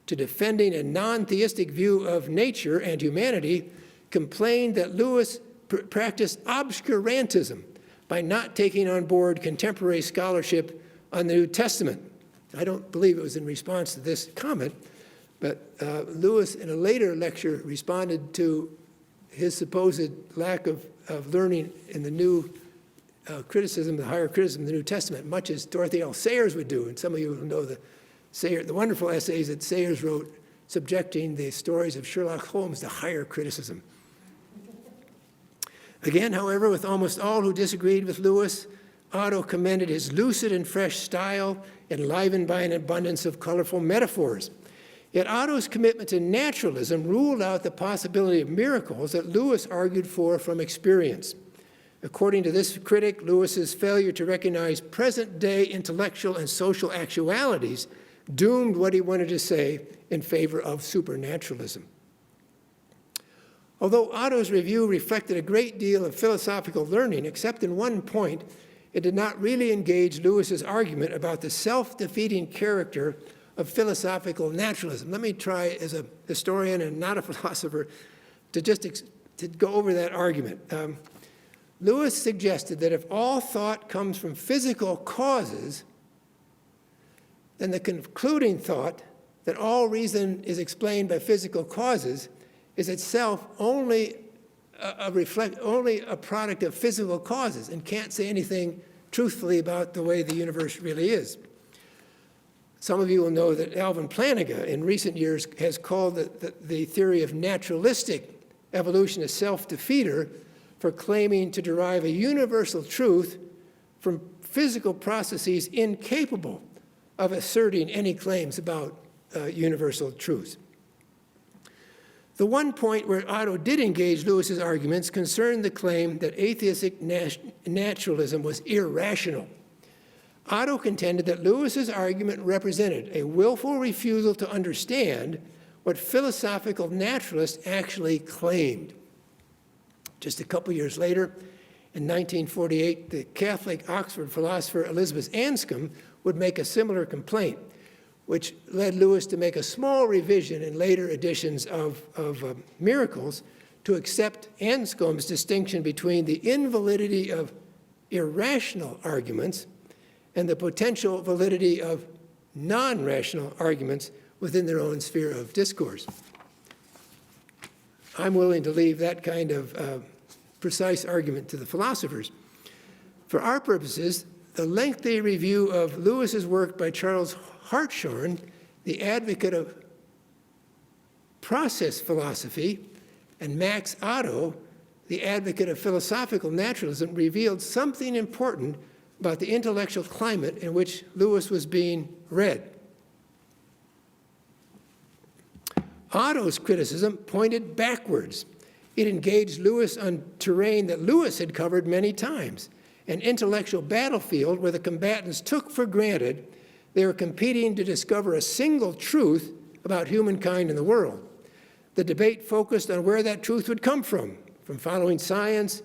to defending a non-theistic view of nature and humanity, complained that Lewis practiced obscurantism by not taking on board contemporary scholarship on the New Testament. I don't believe it was in response to this comment, but Lewis, in a later lecture, responded to his supposed lack of learning in the new criticism, the higher criticism of the New Testament, much as Dorothy L. Sayers would do. And some of you know the wonderful essays that Sayers wrote subjecting the stories of Sherlock Holmes to higher criticism. Again, however, with almost all who disagreed with Lewis, Otto commended his lucid and fresh style, enlivened by an abundance of colorful metaphors. Yet Otto's commitment to naturalism ruled out the possibility of miracles that Lewis argued for from experience. According to this critic, Lewis's failure to recognize present-day intellectual and social actualities doomed what he wanted to say in favor of supernaturalism. Although Otto's review reflected a great deal of philosophical learning, except in one point, it did not really engage Lewis's argument about the self-defeating character of philosophical naturalism. Let me try, as a historian and not a philosopher, to go over that argument. Lewis suggested that if all thought comes from physical causes, then the concluding thought that all reason is explained by physical causes is itself only a product of physical causes and can't say anything truthfully about the way the universe really is. Some of you will know that Alvin Plantinga in recent years has called the theory of naturalistic evolution a self-defeater for claiming to derive a universal truth from physical processes incapable of asserting any claims about universal truth. The one point where Otto did engage Lewis's arguments concerned the claim that atheistic naturalism was irrational. Otto contended that Lewis's argument represented a willful refusal to understand what philosophical naturalists actually claimed. Just a couple years later, in 1948, the Catholic Oxford philosopher Elizabeth Anscombe would make a similar complaint, which led Lewis to make a small revision in later editions of Miracles to accept Anscombe's distinction between the invalidity of irrational arguments and the potential validity of non-rational arguments within their own sphere of discourse. I'm willing to leave that kind of precise argument to the philosophers. For our purposes, the lengthy review of Lewis's work by Charles Hartshorne, the advocate of process philosophy, and Max Otto, the advocate of philosophical naturalism, revealed something important about the intellectual climate in which Lewis was being read. Otto's criticism pointed backwards. It engaged Lewis on terrain that Lewis had covered many times, an intellectual battlefield where the combatants took for granted they were competing to discover a single truth about humankind and the world. The debate focused on where that truth would come from following science,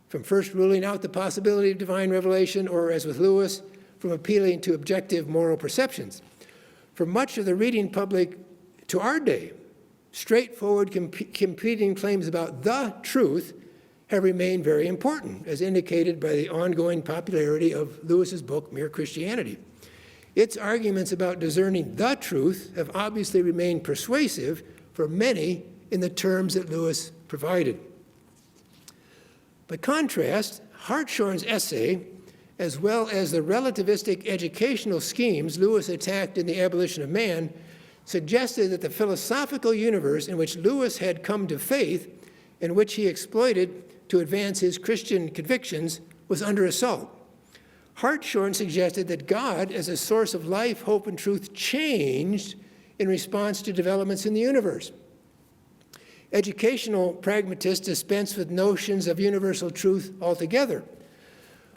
from first ruling out the possibility of divine revelation, or, as with Lewis, from appealing to objective moral perceptions. For much of the reading public to our day, straightforward competing claims about the truth have remained very important, as indicated by the ongoing popularity of Lewis's book, Mere Christianity. Its arguments about discerning the truth have obviously remained persuasive for many in the terms that Lewis provided. By contrast, Hartshorne's essay, as well as the relativistic educational schemes Lewis attacked in The Abolition of Man, suggested that the philosophical universe in which Lewis had come to faith, and which he exploited to advance his Christian convictions, was under assault. Hartshorne suggested that God, as a source of life, hope, and truth, changed in response to developments in the universe. Educational pragmatists dispense with notions of universal truth altogether.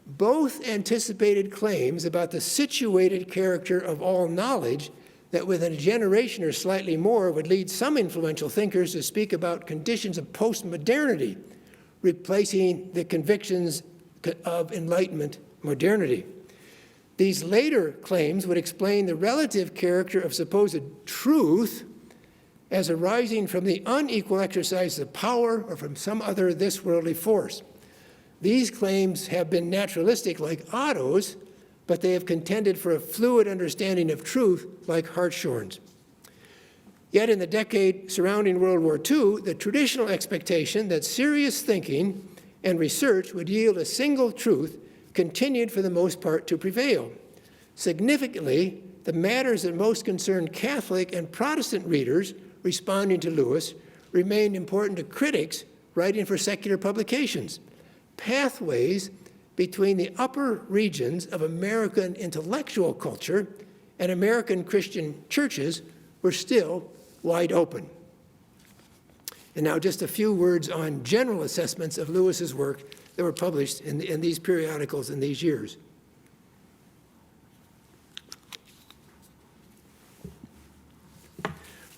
Both anticipated claims about the situated character of all knowledge that within a generation or slightly more would lead some influential thinkers to speak about conditions of postmodernity, replacing the convictions of Enlightenment modernity. These later claims would explain the relative character of supposed truth as arising from the unequal exercise of power or from some other this-worldly force. These claims have been naturalistic like Otto's, but they have contended for a fluid understanding of truth like Hartshorne's. Yet in the decade surrounding World War II, the traditional expectation that serious thinking and research would yield a single truth continued for the most part to prevail. Significantly, the matters that most concerned Catholic and Protestant readers responding to Lewis remained important to critics writing for secular publications. Pathways between the upper regions of American intellectual culture and American Christian churches were still wide open. And now just a few words on general assessments of Lewis's work that were published in these periodicals in these years.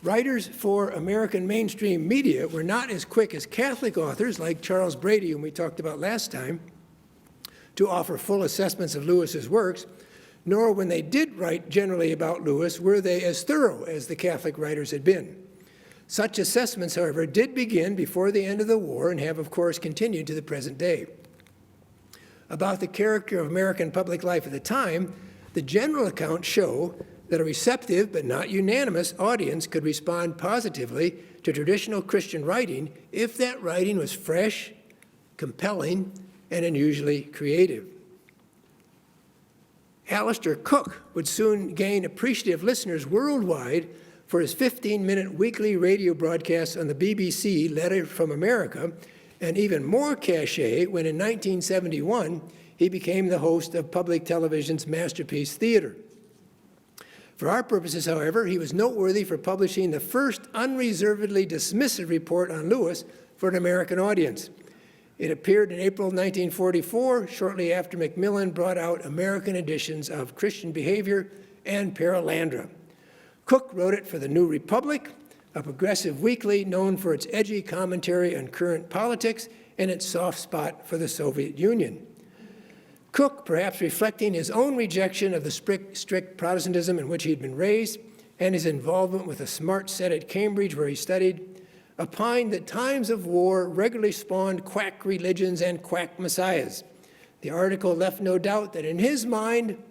Writers for American mainstream media were not as quick as Catholic authors like Charles Brady, whom we talked about last time, to offer full assessments of Lewis's works, nor when they did write generally about Lewis were they as thorough as the Catholic writers had been. Such assessments, however, did begin before the end of the war and have, of course, continued to the present day. About the character of American public life at the time, the general accounts show that a receptive but not unanimous audience could respond positively to traditional Christian writing if that writing was fresh, compelling, and unusually creative. Alistair Cooke would soon gain appreciative listeners worldwide for his 15-minute weekly radio broadcast on the BBC, Letter from America, and even more cachet when in 1971 he became the host of public television's Masterpiece Theater. For our purposes, however, he was noteworthy for publishing the first unreservedly dismissive report on Lewis for an American audience. It appeared in April 1944, shortly after Macmillan brought out American editions of Christian Behavior and Perelandra. Cooke wrote it for the New Republic, a progressive weekly known for its edgy commentary on current politics and its soft spot for the Soviet Union. Cooke, perhaps reflecting his own rejection of the strict Protestantism in which he had been raised and his involvement with a smart set at Cambridge where he studied, opined that times of war regularly spawned quack religions and quack messiahs. The article left no doubt that in his mind,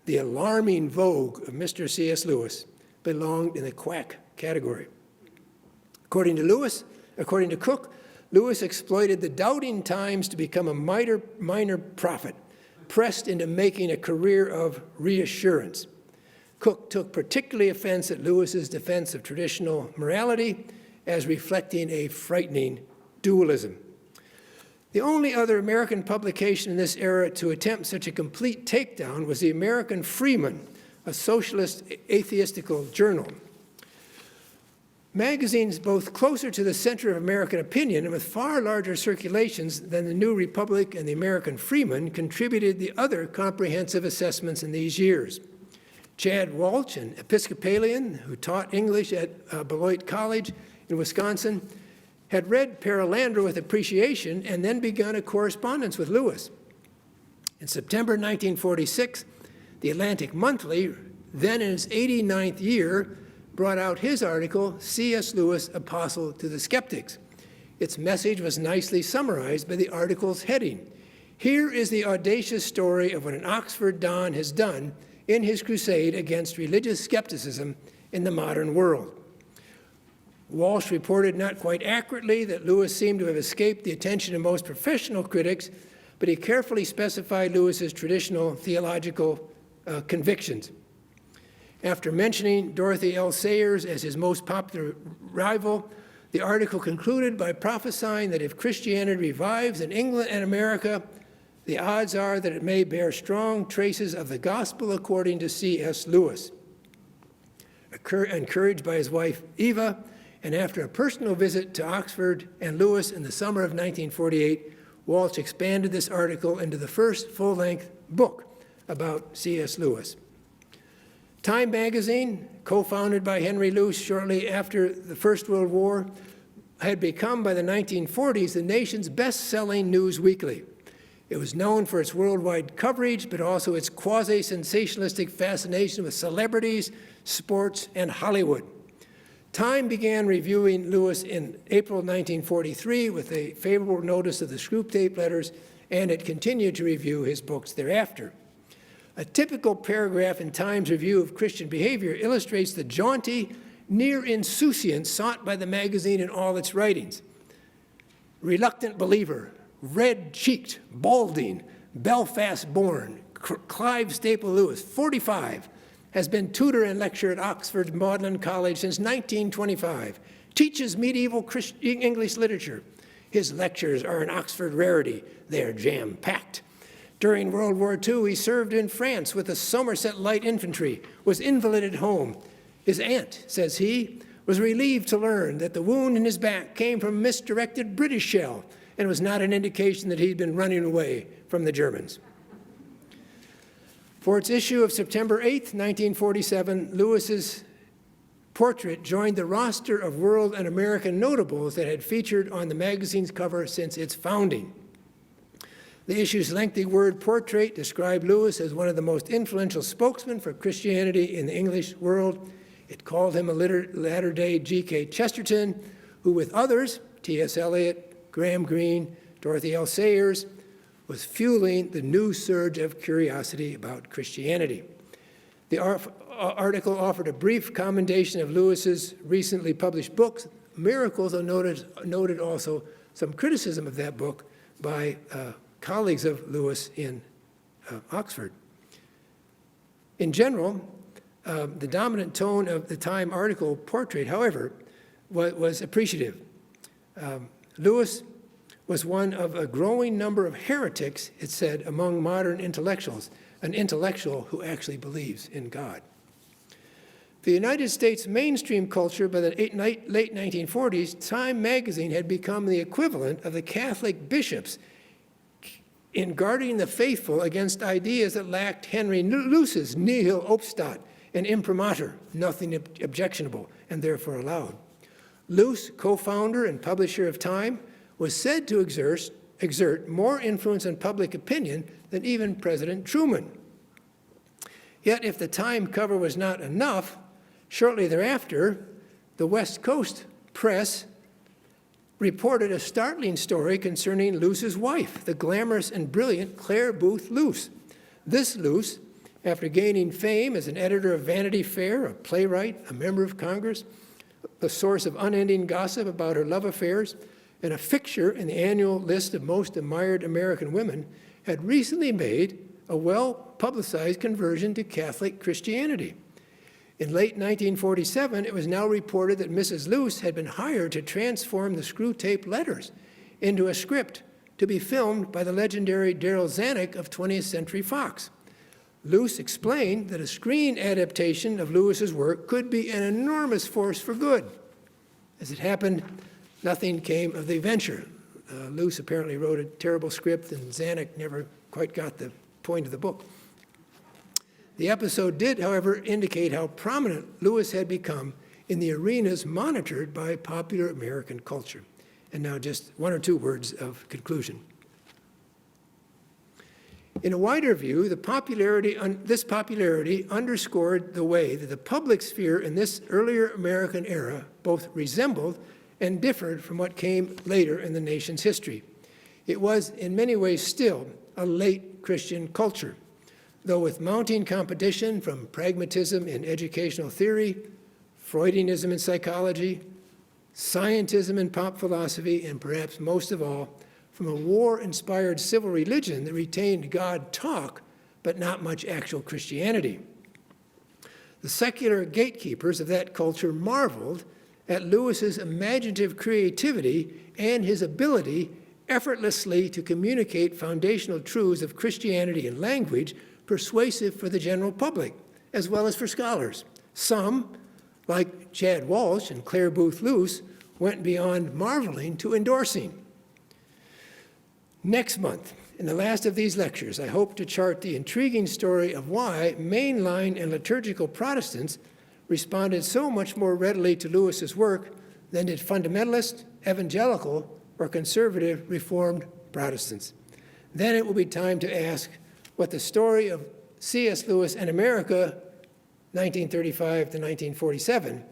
the alarming vogue of Mr. C.S. Lewis belonged in the quack category. According to Cooke, Lewis exploited the doubting times to become a minor prophet, pressed into making a career of reassurance. Cook took particularly offense at Lewis's defense of traditional morality as reflecting a frightening dualism. The only other American publication in this era to attempt such a complete takedown was the American Freeman, a socialist atheistical journal. Magazines both closer to the center of American opinion and with far larger circulations than the New Republic and the American Freeman contributed the other comprehensive assessments in these years. Chad Walsh, an Episcopalian who taught English at Beloit College in Wisconsin, had read Perelandra with appreciation and then begun a correspondence with Lewis. In September 1946, the Atlantic Monthly, then in its 89th year, brought out his article, C.S. Lewis, Apostle to the Skeptics. Its message was nicely summarized by the article's heading. Here is the audacious story of what an Oxford Don has done in his crusade against religious skepticism in the modern world. Walsh reported not quite accurately that Lewis seemed to have escaped the attention of most professional critics, but he carefully specified Lewis's traditional theological convictions. After mentioning Dorothy L. Sayers as his most popular rival, the article concluded by prophesying that if Christianity revives in England and America, the odds are that it may bear strong traces of the gospel according to C.S. Lewis. Encouraged by his wife, Eva, and after a personal visit to Oxford and Lewis in the summer of 1948, Walsh expanded this article into the first full-length book about C.S. Lewis. Time magazine, co-founded by Henry Luce shortly after the First World War, had become by the 1940s the nation's best-selling news weekly. It was known for its worldwide coverage, but also its quasi-sensationalistic fascination with celebrities, sports, and Hollywood. Time began reviewing Lewis in April 1943 with a favorable notice of the Screwtape Letters, and it continued to review his books thereafter. A typical paragraph in Time's review of Christian behavior illustrates the jaunty, near insouciance sought by the magazine in all its writings. Reluctant believer, red-cheeked, balding, Belfast-born, Clive Staple Lewis, 45, has been tutor and lecturer at Oxford's Magdalen College since 1925, teaches medieval English literature. His lectures are an Oxford rarity. They are jam-packed. During World War II, he served in France with the Somerset Light Infantry, was invalided home. His aunt, says he, was relieved to learn that the wound in his back came from a misdirected British shell and was not an indication that he'd been running away from the Germans. For its issue of September 8, 1947, Lewis's portrait joined the roster of world and American notables that had featured on the magazine's cover since its founding. The issue's lengthy word portrait described Lewis as one of the most influential spokesmen for Christianity in the English world. It called him a latter-day G.K. Chesterton, who with others, T.S. Eliot, Graham Greene, Dorothy L. Sayers, was fueling the new surge of curiosity about Christianity. The article offered a brief commendation of Lewis's recently published books, Miracles, and noted also some criticism of that book by colleagues of Lewis in Oxford. In general, the dominant tone of the Time article portrait, however, was appreciative. Lewis was one of a growing number of heretics, it said, among modern intellectuals, an intellectual who actually believes in God. The United States mainstream culture by the late 1940s, Time magazine had become the equivalent of the Catholic bishops in guarding the faithful against ideas that lacked Henry Luce's nihil obstat and imprimatur, nothing objectionable, and therefore allowed. Luce, co-founder and publisher of Time, was said to exert more influence on public opinion than even President Truman. Yet if the Time cover was not enough, shortly thereafter, the West Coast press reported a startling story concerning Luce's wife, the glamorous and brilliant Claire Booth Luce. This Luce, after gaining fame as an editor of Vanity Fair, a playwright, a member of Congress, a source of unending gossip about her love affairs, and a fixture in the annual list of most admired American women, had recently made a well-publicized conversion to Catholic Christianity. In late 1947, it was now reported that Mrs. Luce had been hired to transform the screw tape letters into a script to be filmed by the legendary Darryl Zanuck of 20th Century Fox. Luce explained that a screen adaptation of Lewis's work could be an enormous force for good. As it happened, nothing came of the venture. Luce apparently wrote a terrible script, and Zanuck never quite got the point of the book. The episode did, however, indicate how prominent Lewis had become in the arenas monitored by popular American culture. And now just one or two words of conclusion. In a wider view, this popularity underscored the way that the public sphere in this earlier American era both resembled and differed from what came later in the nation's history. It was, in many ways, still a late Christian culture, though with mounting competition from pragmatism in educational theory, Freudianism in psychology, scientism in pop philosophy, and perhaps most of all, from a war-inspired civil religion that retained God talk, but not much actual Christianity. The secular gatekeepers of that culture marveled at Lewis's imaginative creativity and his ability effortlessly to communicate foundational truths of Christianity in language persuasive for the general public, as well as for scholars. Some, like Chad Walsh and Claire Booth Luce, went beyond marveling to endorsing. Next month, in the last of these lectures, I hope to chart the intriguing story of why mainline and liturgical Protestants responded so much more readily to Lewis's work than did fundamentalist, evangelical, or conservative Reformed Protestants. Then it will be time to ask what the story of C.S. Lewis and America, 1935 to 1947,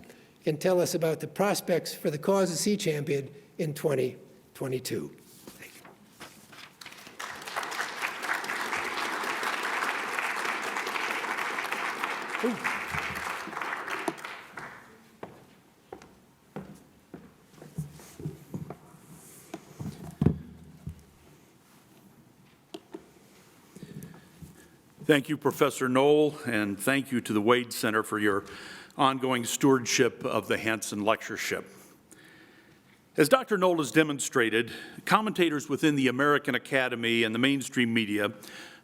can tell us about the prospects for the causes he championed in 2022. Ooh. Thank you, Professor Noll, and thank you to the Wade Center for your ongoing stewardship of the Hansen Lectureship. As Dr. Noll has demonstrated, commentators within the American Academy and the mainstream media,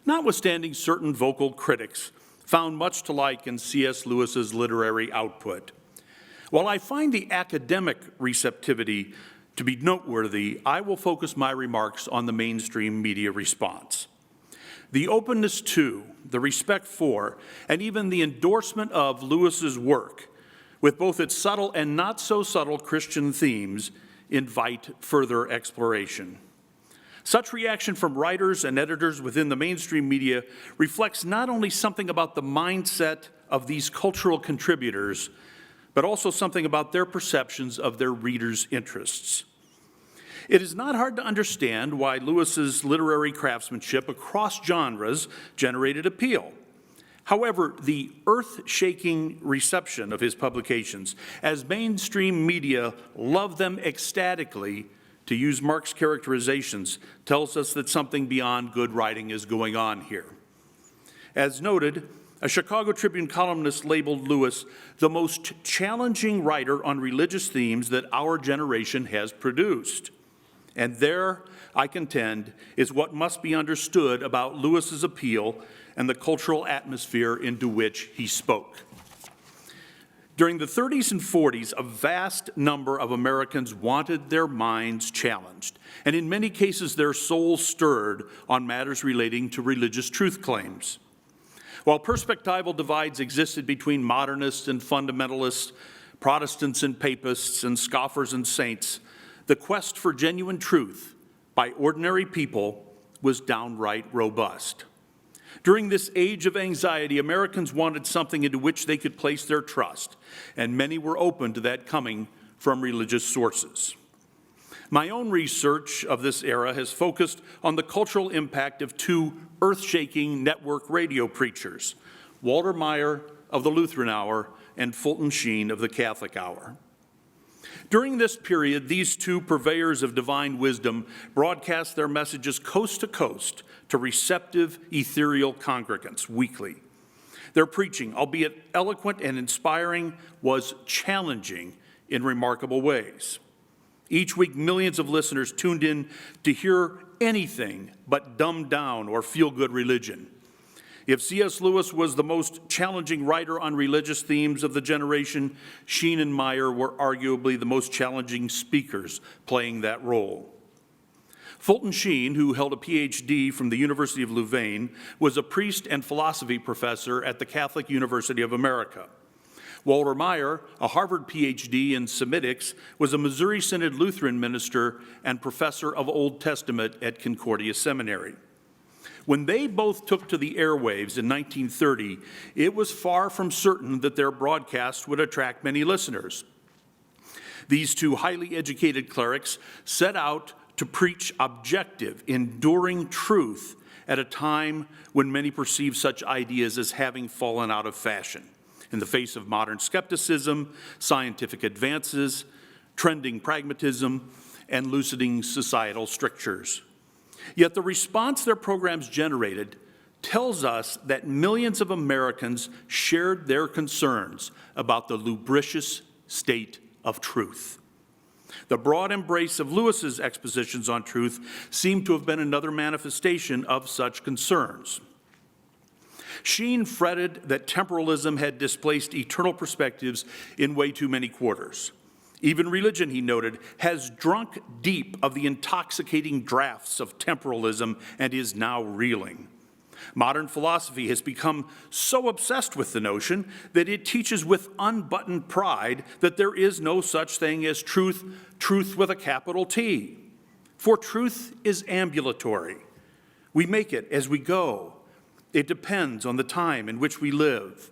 notwithstanding certain vocal critics, found much to like in C.S. Lewis's literary output. While I find the academic receptivity to be noteworthy, I will focus my remarks on the mainstream media response. The openness to, the respect for, and even the endorsement of Lewis's work, with both its subtle and not so subtle Christian themes, invite further exploration. Such reaction from writers and editors within the mainstream media reflects not only something about the mindset of these cultural contributors, but also something about their perceptions of their readers' interests. It is not hard to understand why Lewis's literary craftsmanship across genres generated appeal. However, the earth-shaking reception of his publications, as mainstream media loved them ecstatically, to use Mark's characterizations, tells us that something beyond good writing is going on here. As noted, a Chicago Tribune columnist labeled Lewis the most challenging writer on religious themes that our generation has produced. And there, I contend, is what must be understood about Lewis's appeal and the cultural atmosphere into which he spoke. During the 30s and 40s, a vast number of Americans wanted their minds challenged, and in many cases their souls stirred on matters relating to religious truth claims. While perspectival divides existed between modernists and fundamentalists, Protestants and papists, and scoffers and saints, the quest for genuine truth by ordinary people was downright robust. During this age of anxiety, Americans wanted something into which they could place their trust, and many were open to that coming from religious sources. My own research of this era has focused on the cultural impact of two earth-shaking network radio preachers, Walter Maier of the Lutheran Hour and Fulton Sheen of the Catholic Hour. During this period, these two purveyors of divine wisdom broadcast their messages coast to coast to receptive, ethereal congregants weekly. Their preaching, albeit eloquent and inspiring, was challenging in remarkable ways. Each week, millions of listeners tuned in to hear anything but dumbed down or feel-good religion. If C.S. Lewis was the most challenging writer on religious themes of the generation, Sheen and Meyer were arguably the most challenging speakers playing that role. Fulton Sheen, who held a Ph.D. from the University of Louvain, was a priest and philosophy professor at the Catholic University of America. Walter Meyer, a Harvard Ph.D. in Semitics, was a Missouri Synod Lutheran minister and professor of Old Testament at Concordia Seminary. When they both took to the airwaves in 1930, it was far from certain that their broadcast would attract many listeners. These two highly educated clerics set out to preach objective, enduring truth at a time when many perceive such ideas as having fallen out of fashion in the face of modern skepticism, scientific advances, trending pragmatism, and loosening societal strictures. Yet the response their programs generated tells us that millions of Americans shared their concerns about the lubricious state of truth. The broad embrace of Lewis's expositions on truth seemed to have been another manifestation of such concerns. Sheen fretted that temporalism had displaced eternal perspectives in way too many quarters. Even religion, he noted, has drunk deep of the intoxicating draughts of temporalism and is now reeling. Modern philosophy has become so obsessed with the notion that it teaches with unbuttoned pride that there is no such thing as truth with a capital T. For truth is ambulatory. We make it as we go. It depends on the time in which we live.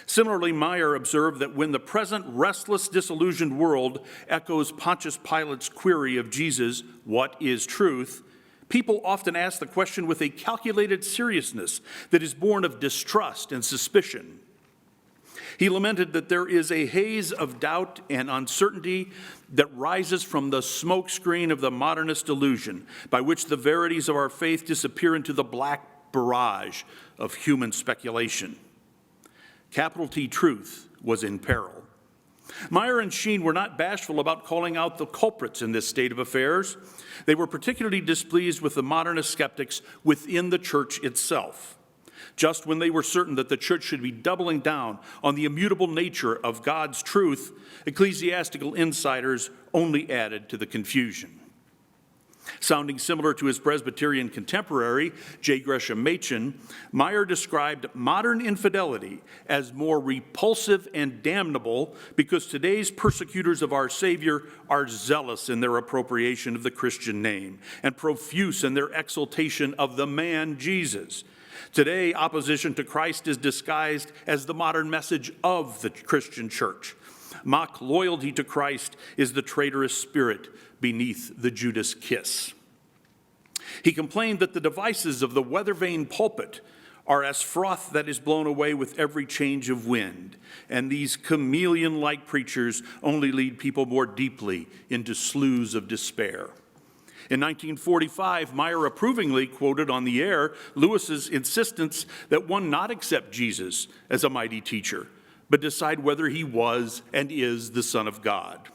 Similarly, Meyer observed that when the present restless, disillusioned world echoes Pontius Pilate's query of Jesus, "What is truth?" people often ask the question with a calculated seriousness that is born of distrust and suspicion. He lamented that there is a haze of doubt and uncertainty that rises from the smokescreen of the modernist delusion, by which the verities of our faith disappear into the black barrage of human speculation. Capital T truth was in peril. Meyer and Sheen were not bashful about calling out the culprits in this state of affairs. They were particularly displeased with the modernist skeptics within the church itself. Just when they were certain that the church should be doubling down on the immutable nature of God's truth, ecclesiastical insiders only added to the confusion. Sounding similar to his Presbyterian contemporary, J. Gresham Machen, Meyer described modern infidelity as more repulsive and damnable because today's persecutors of our Savior are zealous in their appropriation of the Christian name and profuse in their exaltation of the man Jesus. Today, opposition to Christ is disguised as the modern message of the Christian church. Mock loyalty to Christ is the traitorous spirit beneath the Judas kiss. He complained that the devices of the weather-vane pulpit are as froth that is blown away with every change of wind, and these chameleon-like preachers only lead people more deeply into sloughs of despair. In 1945, Meyer approvingly quoted on the air Lewis's insistence that one not accept Jesus as a mighty teacher, but decide whether he was and is the Son of God.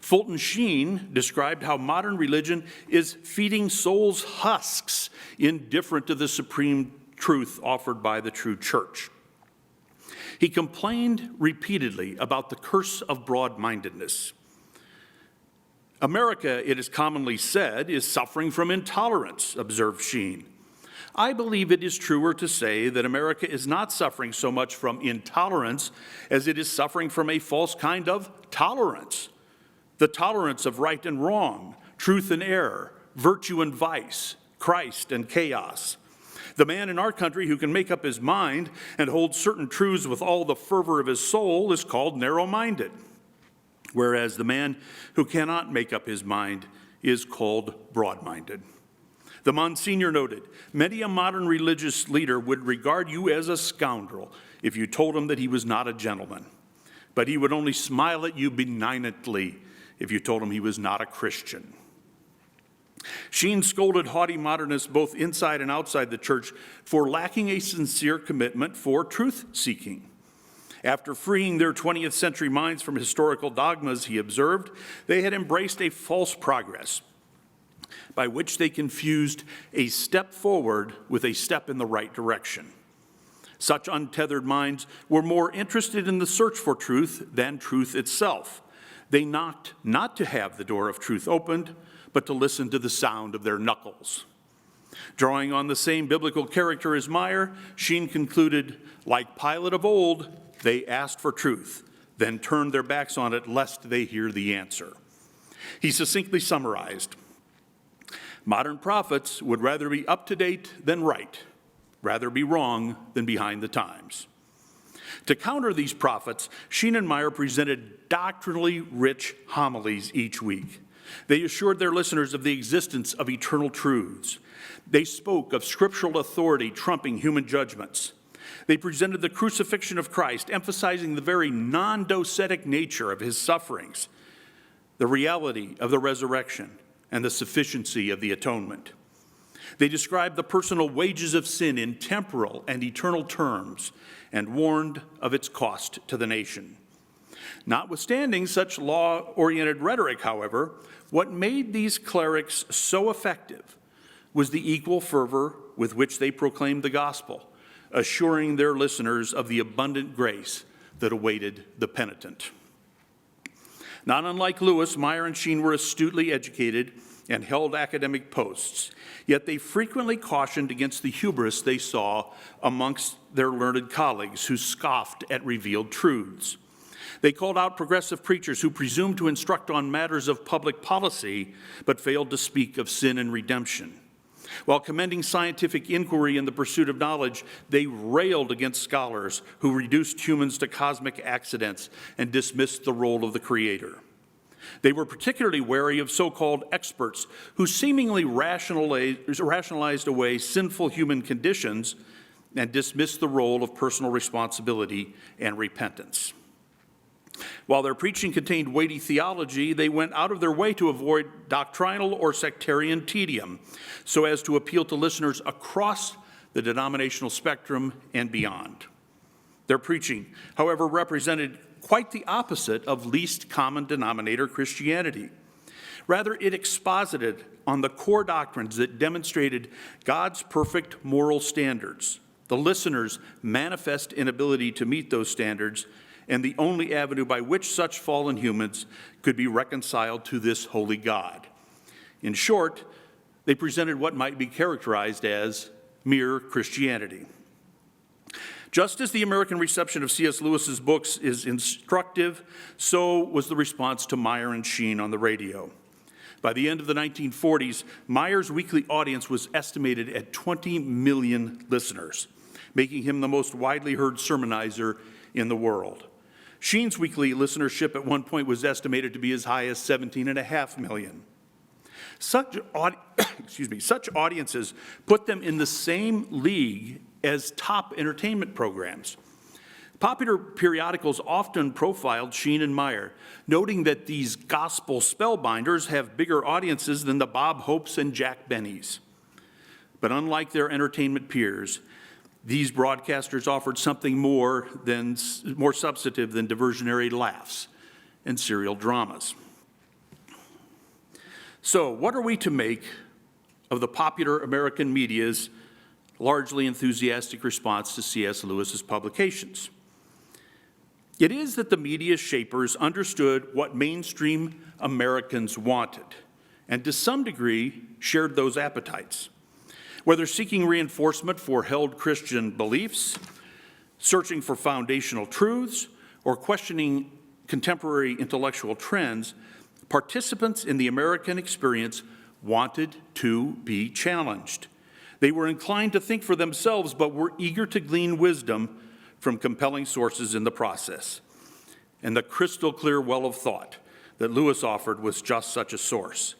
Fulton Sheen described how modern religion is feeding souls husks indifferent to the supreme truth offered by the true church. He complained repeatedly about the curse of broad-mindedness. America, it is commonly said, is suffering from intolerance, observed Sheen. I believe it is truer to say that America is not suffering so much from intolerance as it is suffering from a false kind of tolerance. The tolerance of right and wrong, truth and error, virtue and vice, Christ and chaos. The man in our country who can make up his mind and hold certain truths with all the fervor of his soul is called narrow-minded, whereas the man who cannot make up his mind is called broad-minded. The Monsignor noted, many a modern religious leader would regard you as a scoundrel if you told him that he was not a gentleman, but he would only smile at you benignantly if you told him he was not a Christian. Sheen scolded haughty modernists both inside and outside the church for lacking a sincere commitment for truth-seeking. After freeing their 20th century minds from historical dogmas, he observed, they had embraced a false progress by which they confused a step forward with a step in the right direction. Such untethered minds were more interested in the search for truth than truth itself. They knocked not to have the door of truth opened, but to listen to the sound of their knuckles. Drawing on the same biblical character as Meyer, Sheen concluded, like Pilate of old, they asked for truth, then turned their backs on it lest they hear the answer. He succinctly summarized, modern prophets would rather be up to date than right, rather be wrong than behind the times. To counter these prophets, Sheen and Meyer presented doctrinally rich homilies each week. They assured their listeners of the existence of eternal truths. They spoke of scriptural authority trumping human judgments. They presented the crucifixion of Christ, emphasizing the very non-docetic nature of his sufferings, the reality of the resurrection, and the sufficiency of the atonement. They described the personal wages of sin in temporal and eternal terms and warned of its cost to the nation. Notwithstanding such law-oriented rhetoric, however, what made these clerics so effective was the equal fervor with which they proclaimed the gospel, assuring their listeners of the abundant grace that awaited the penitent. Not unlike Lewis, Meyer and Sheen were astutely educated and held academic posts, yet they frequently cautioned against the hubris they saw amongst their learned colleagues who scoffed at revealed truths. They called out progressive preachers who presumed to instruct on matters of public policy, but failed to speak of sin and redemption. While commending scientific inquiry in the pursuit of knowledge, they railed against scholars who reduced humans to cosmic accidents and dismissed the role of the Creator. They were particularly wary of so-called experts who seemingly rationalized away sinful human conditions and dismissed the role of personal responsibility and repentance. While their preaching contained weighty theology, they went out of their way to avoid doctrinal or sectarian tedium so as to appeal to listeners across the denominational spectrum and beyond. Their preaching, however, represented quite the opposite of least common denominator Christianity. Rather, it exposited on the core doctrines that demonstrated God's perfect moral standards, the listener's manifest inability to meet those standards, and the only avenue by which such fallen humans could be reconciled to this holy God. In short, they presented what might be characterized as mere Christianity. Just as the American reception of C.S. Lewis's books is instructive, so was the response to Meyer and Sheen on the radio. By the end of the 1940s, Meyer's weekly audience was estimated at 20 million listeners, making him the most widely heard sermonizer in the world. Sheen's weekly listenership at one point was estimated to be as high as 17.5 million. Such audiences put them in the same league as top entertainment programs. Popular periodicals often profiled Sheen and Meyer, noting that these gospel spellbinders have bigger audiences than the Bob Hopes and Jack Bennies. But unlike their entertainment peers, these broadcasters offered something more substantive than diversionary laughs and serial dramas. So, what are we to make of the popular American media's largely enthusiastic response to C.S. Lewis's publications? It is that the media shapers understood what mainstream Americans wanted, and to some degree shared those appetites. Whether seeking reinforcement for held Christian beliefs, searching for foundational truths, or questioning contemporary intellectual trends, participants in the American experience wanted to be challenged. They were inclined to think for themselves, but were eager to glean wisdom from compelling sources in the process. And the crystal clear well of thought that Lewis offered was just such a source.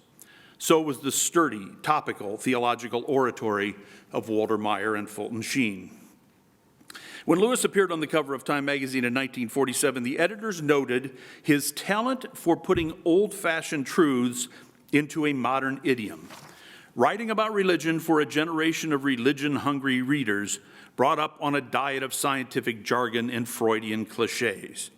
So was the sturdy, topical, theological oratory of Walter Meyer and Fulton Sheen. When Lewis appeared on the cover of Time magazine in 1947, the editors noted his talent for putting old-fashioned truths into a modern idiom, writing about religion for a generation of religion-hungry readers brought up on a diet of scientific jargon and Freudian cliches.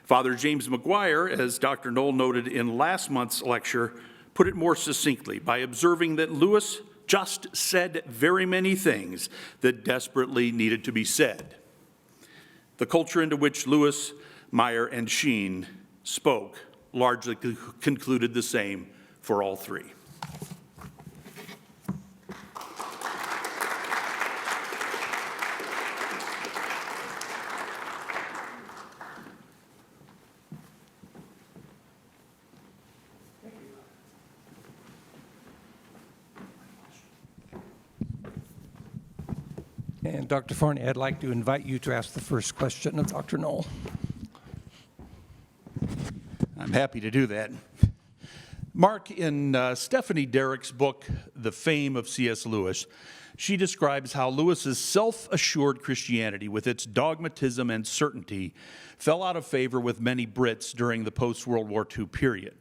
Father James McGuire, as Dr. Noll noted in last month's lecture, put it more succinctly by observing that Lewis just said very many things that desperately needed to be said. The culture into which Lewis, Meyer, and Sheen spoke largely concluded the same for all three. And Dr. Farney, I'd like to invite you to ask the first question of Dr. Noll. I'm happy to do that. Mark, in Stephanie Derrick's book, The Fame of C.S. Lewis, she describes how Lewis's self-assured Christianity, with its dogmatism and certainty, fell out of favor with many Brits during the post-World War II period.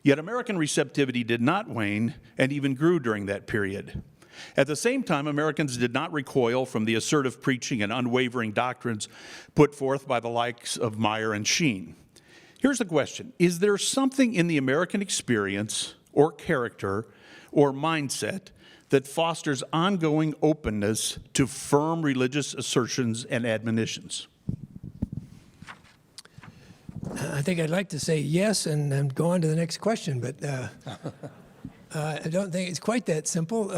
Yet American receptivity did not wane and even grew during that period. At the same time, Americans did not recoil from the assertive preaching and unwavering doctrines put forth by the likes of Meyer and Sheen. Here's the question. Is there something in the American experience or character or mindset that fosters ongoing openness to firm religious assertions and admonitions? I think I'd like to say yes and go on to the next question, but I don't think it's quite that simple.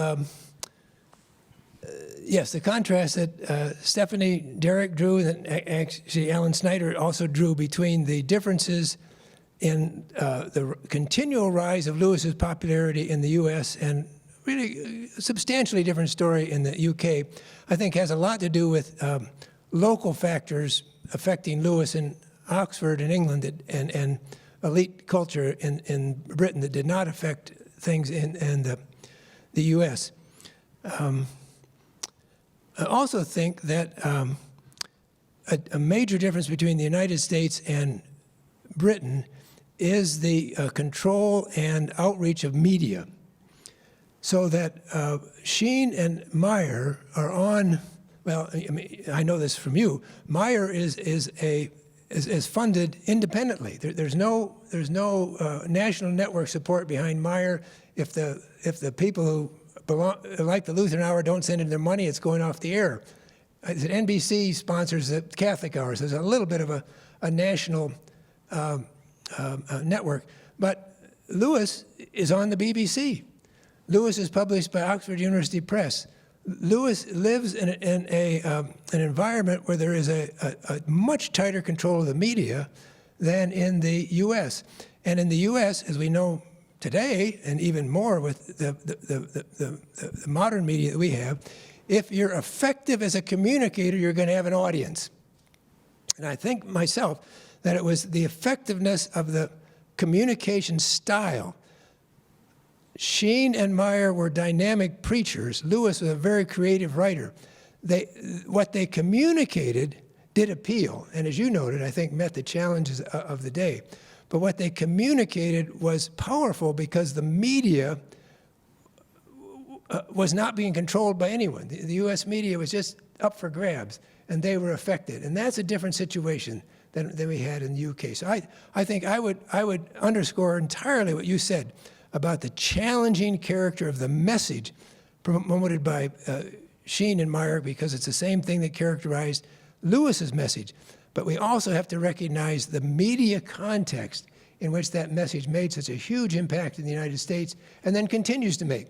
Yes, the contrast that Stephanie Derrick drew, and actually Alan Snyder also drew between the differences in the continual rise of Lewis's popularity in the U.S. and really a substantially different story in the UK, I think has a lot to do with local factors affecting Lewis in Oxford and England and elite culture in Britain that did not affect things in the U.S. I also think that a major difference between the United States and Britain is the control and outreach of media. So that Sheen and Meyer are on, well, I mean, I know this from you, Meyer is funded independently. There's no national network support behind Meyer. If the people who like the Lutheran Hour don't send in their money, it's going off the air. NBC sponsors the Catholic Hours. There's a little bit of a national network. But Lewis is on the BBC. Lewis is published by Oxford University Press. Lewis lives in an environment where there is a much tighter control of the media than in the U.S. And in the U.S., as we know today, and even more with the modern media that we have, if you're effective as a communicator, you're going to have an audience. And I think myself that it was the effectiveness of the communication style. Sheen and Meyer were dynamic preachers. Lewis was a very creative writer. What they communicated did appeal, and as you noted, I think met the challenges of the day. But what they communicated was powerful because the media was not being controlled by anyone. The U.S. media was just up for grabs, and they were affected. And that's a different situation than we had in the UK. So I think I would underscore entirely what you said about the challenging character of the message promoted by Sheen and Meyer, because it's the same thing that characterized Lewis's message. But we also have to recognize the media context in which that message made such a huge impact in the United States and then continues to make.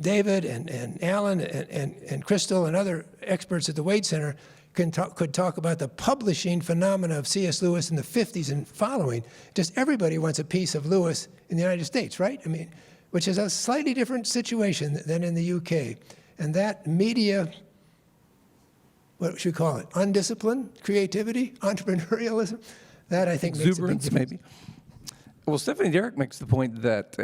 David and Alan and Crystal and other experts at the Wade Center could talk about the publishing phenomena of C.S. Lewis in the 50s and following. Just everybody wants a piece of Lewis in the United States, right? I mean, which is a slightly different situation than in the UK. And that media, what should we call it? Undisciplined creativity, entrepreneurialism. That I think makes a big Exuberance, difference. maybe. Well, Stephanie Derrick makes the point that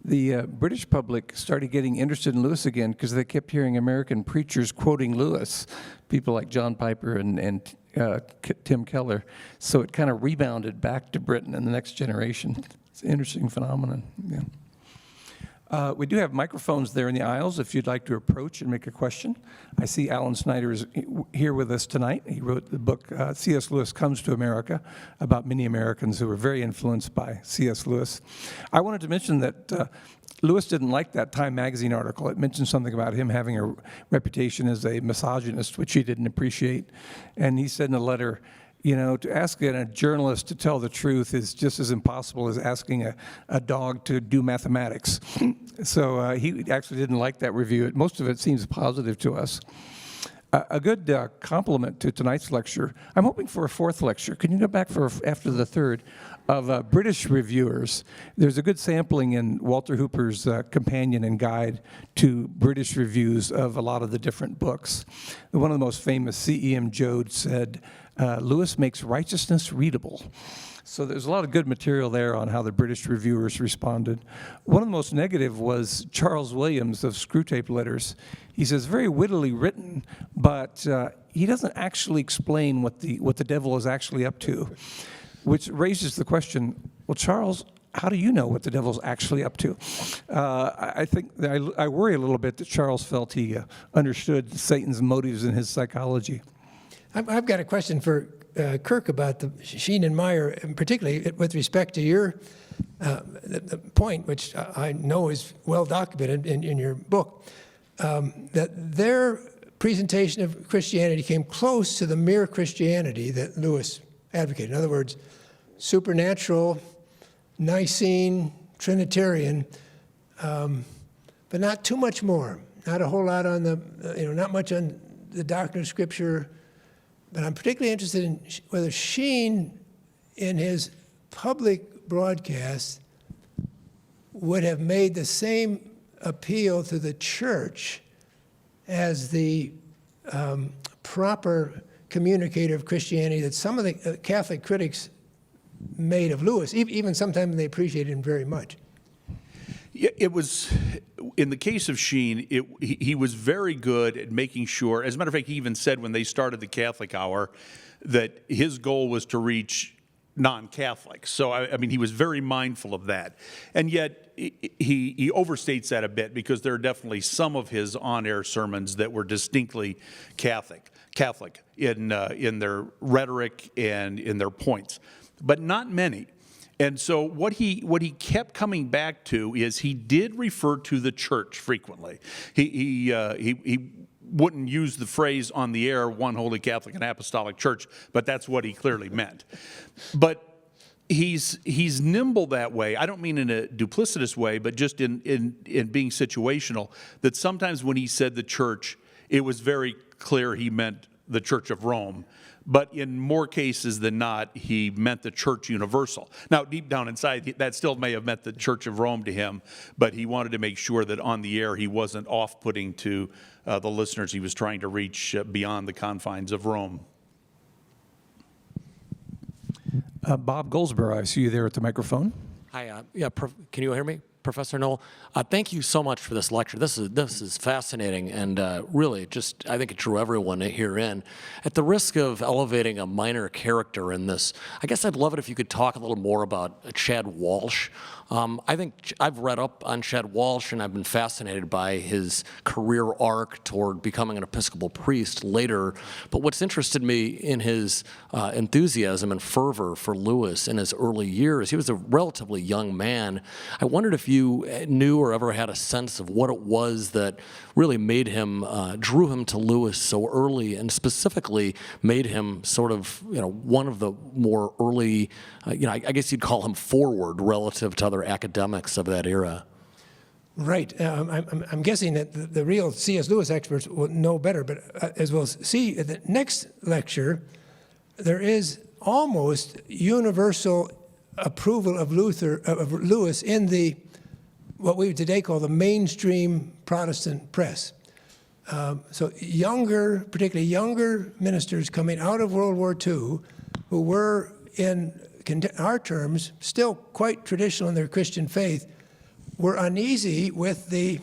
the British public started getting interested in Lewis again because they kept hearing American preachers quoting Lewis, people like John Piper and Tim Keller. So it kind of rebounded back to Britain in the next generation. It's an interesting phenomenon. Yeah. We do have microphones there in the aisles if you'd like to approach and make a question. I see Alan Snyder is here with us tonight. He wrote the book, C.S. Lewis Comes to America, about many Americans who were very influenced by C.S. Lewis. I wanted to mention that Lewis didn't like that Time magazine article. It mentioned something about him having a reputation as a misogynist, which he didn't appreciate. And he said in a letter, you know, to ask a journalist to tell the truth is just as impossible as asking a dog to do mathematics. So he actually didn't like that review. Most of it seems positive to us. A good compliment to tonight's lecture. I'm hoping for a fourth lecture. Can you go back for after the third? Of British reviewers. There's a good sampling in Walter Hooper's companion and guide to British reviews of a lot of the different books. One of the most famous, C.E.M. Joad, said, Lewis makes righteousness readable. So there's a lot of good material there on how the British reviewers responded. One of the most negative was Charles Williams of Screwtape Letters. He says, very wittily written, but he doesn't actually explain what the devil is actually up to, which raises the question, well, Charles, how do you know what the devil's actually up to? I think I worry a little bit that Charles felt he understood Satan's motives in his psychology. I've got a question for Kirk about the Sheen and Meyer, and particularly with respect to your the point, which I know is well documented in your book, that their presentation of Christianity came close to the mere Christianity that Lewis advocated. In other words, supernatural, Nicene, Trinitarian, but not too much more. Not a whole lot on not much on the doctrine of Scripture. But I'm particularly interested in whether Sheen, in his public broadcast, would have made the same appeal to the church as the proper communicator of Christianity that some of the Catholic critics made of Lewis, even sometimes they appreciated him very much. Yeah, it was, in the case of Sheen, he was very good at making sure, as a matter of fact, he even said when they started the Catholic Hour that his goal was to reach non-Catholics. So, I mean, he was very mindful of that. And yet, he overstates that a bit because there are definitely some of his on-air sermons that were distinctly Catholic in their rhetoric and in their points, but not many. And so what he kept coming back to is he did refer to the church frequently. He wouldn't use the phrase on the air, one holy Catholic and apostolic church, but that's what he clearly meant. But he's nimble that way. I don't mean in a duplicitous way, but just in being situational, that sometimes when he said the church, it was very clear he meant the Church of Rome. But in more cases than not, he meant the church universal. Now, deep down inside, that still may have meant the Church of Rome to him, but he wanted to make sure that on the air he wasn't off-putting to the listeners he was trying to reach beyond the confines of Rome. Bob Goldsborough, I see you there at the microphone. Hi, can you hear me? Professor Noll, thank you so much for this lecture. This is fascinating and really just, I think it drew everyone here in. At the risk of elevating a minor character in this, I guess I'd love it if you could talk a little more about Chad Walsh. I think I've read up on Chad Walsh and I've been fascinated by his career arc toward becoming an Episcopal priest later. But what's interested me in his enthusiasm and fervor for Lewis in his early years, he was a relatively young man. I wondered if you knew or ever had a sense of what it was that really made him, drew him to Lewis so early and specifically made him sort of, one of the more early, I guess you'd call him forward relative to other academics of that era. Right. I'm guessing that the real C.S. Lewis experts will know better, but as we'll see at the next lecture, there is almost universal approval of Lewis in the what we would today call the mainstream Protestant press. So particularly younger ministers coming out of World War II who were, in our terms, still quite traditional in their Christian faith, were uneasy with the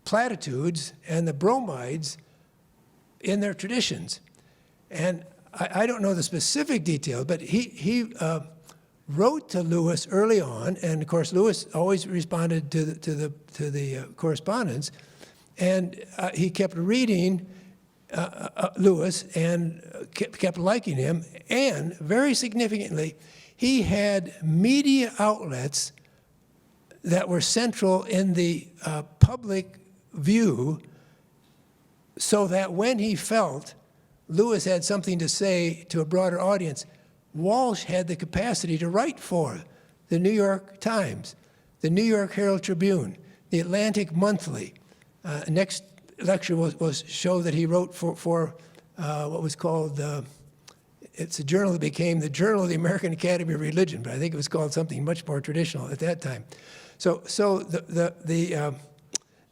platitudes and the bromides in their traditions. And I don't know the specific details, but he wrote to Lewis early on, and of course Lewis always responded to the correspondence, and he kept reading Lewis and kept liking him, and very significantly, he had media outlets that were central in the public view, so that when he felt Lewis had something to say to a broader audience, Walsh had the capacity to write for the New York Times, the New York Herald Tribune, the Atlantic Monthly. Next lecture was show that he wrote for what was called, it's a journal that became the Journal of the American Academy of Religion, but I think it was called something much more traditional at that time. So the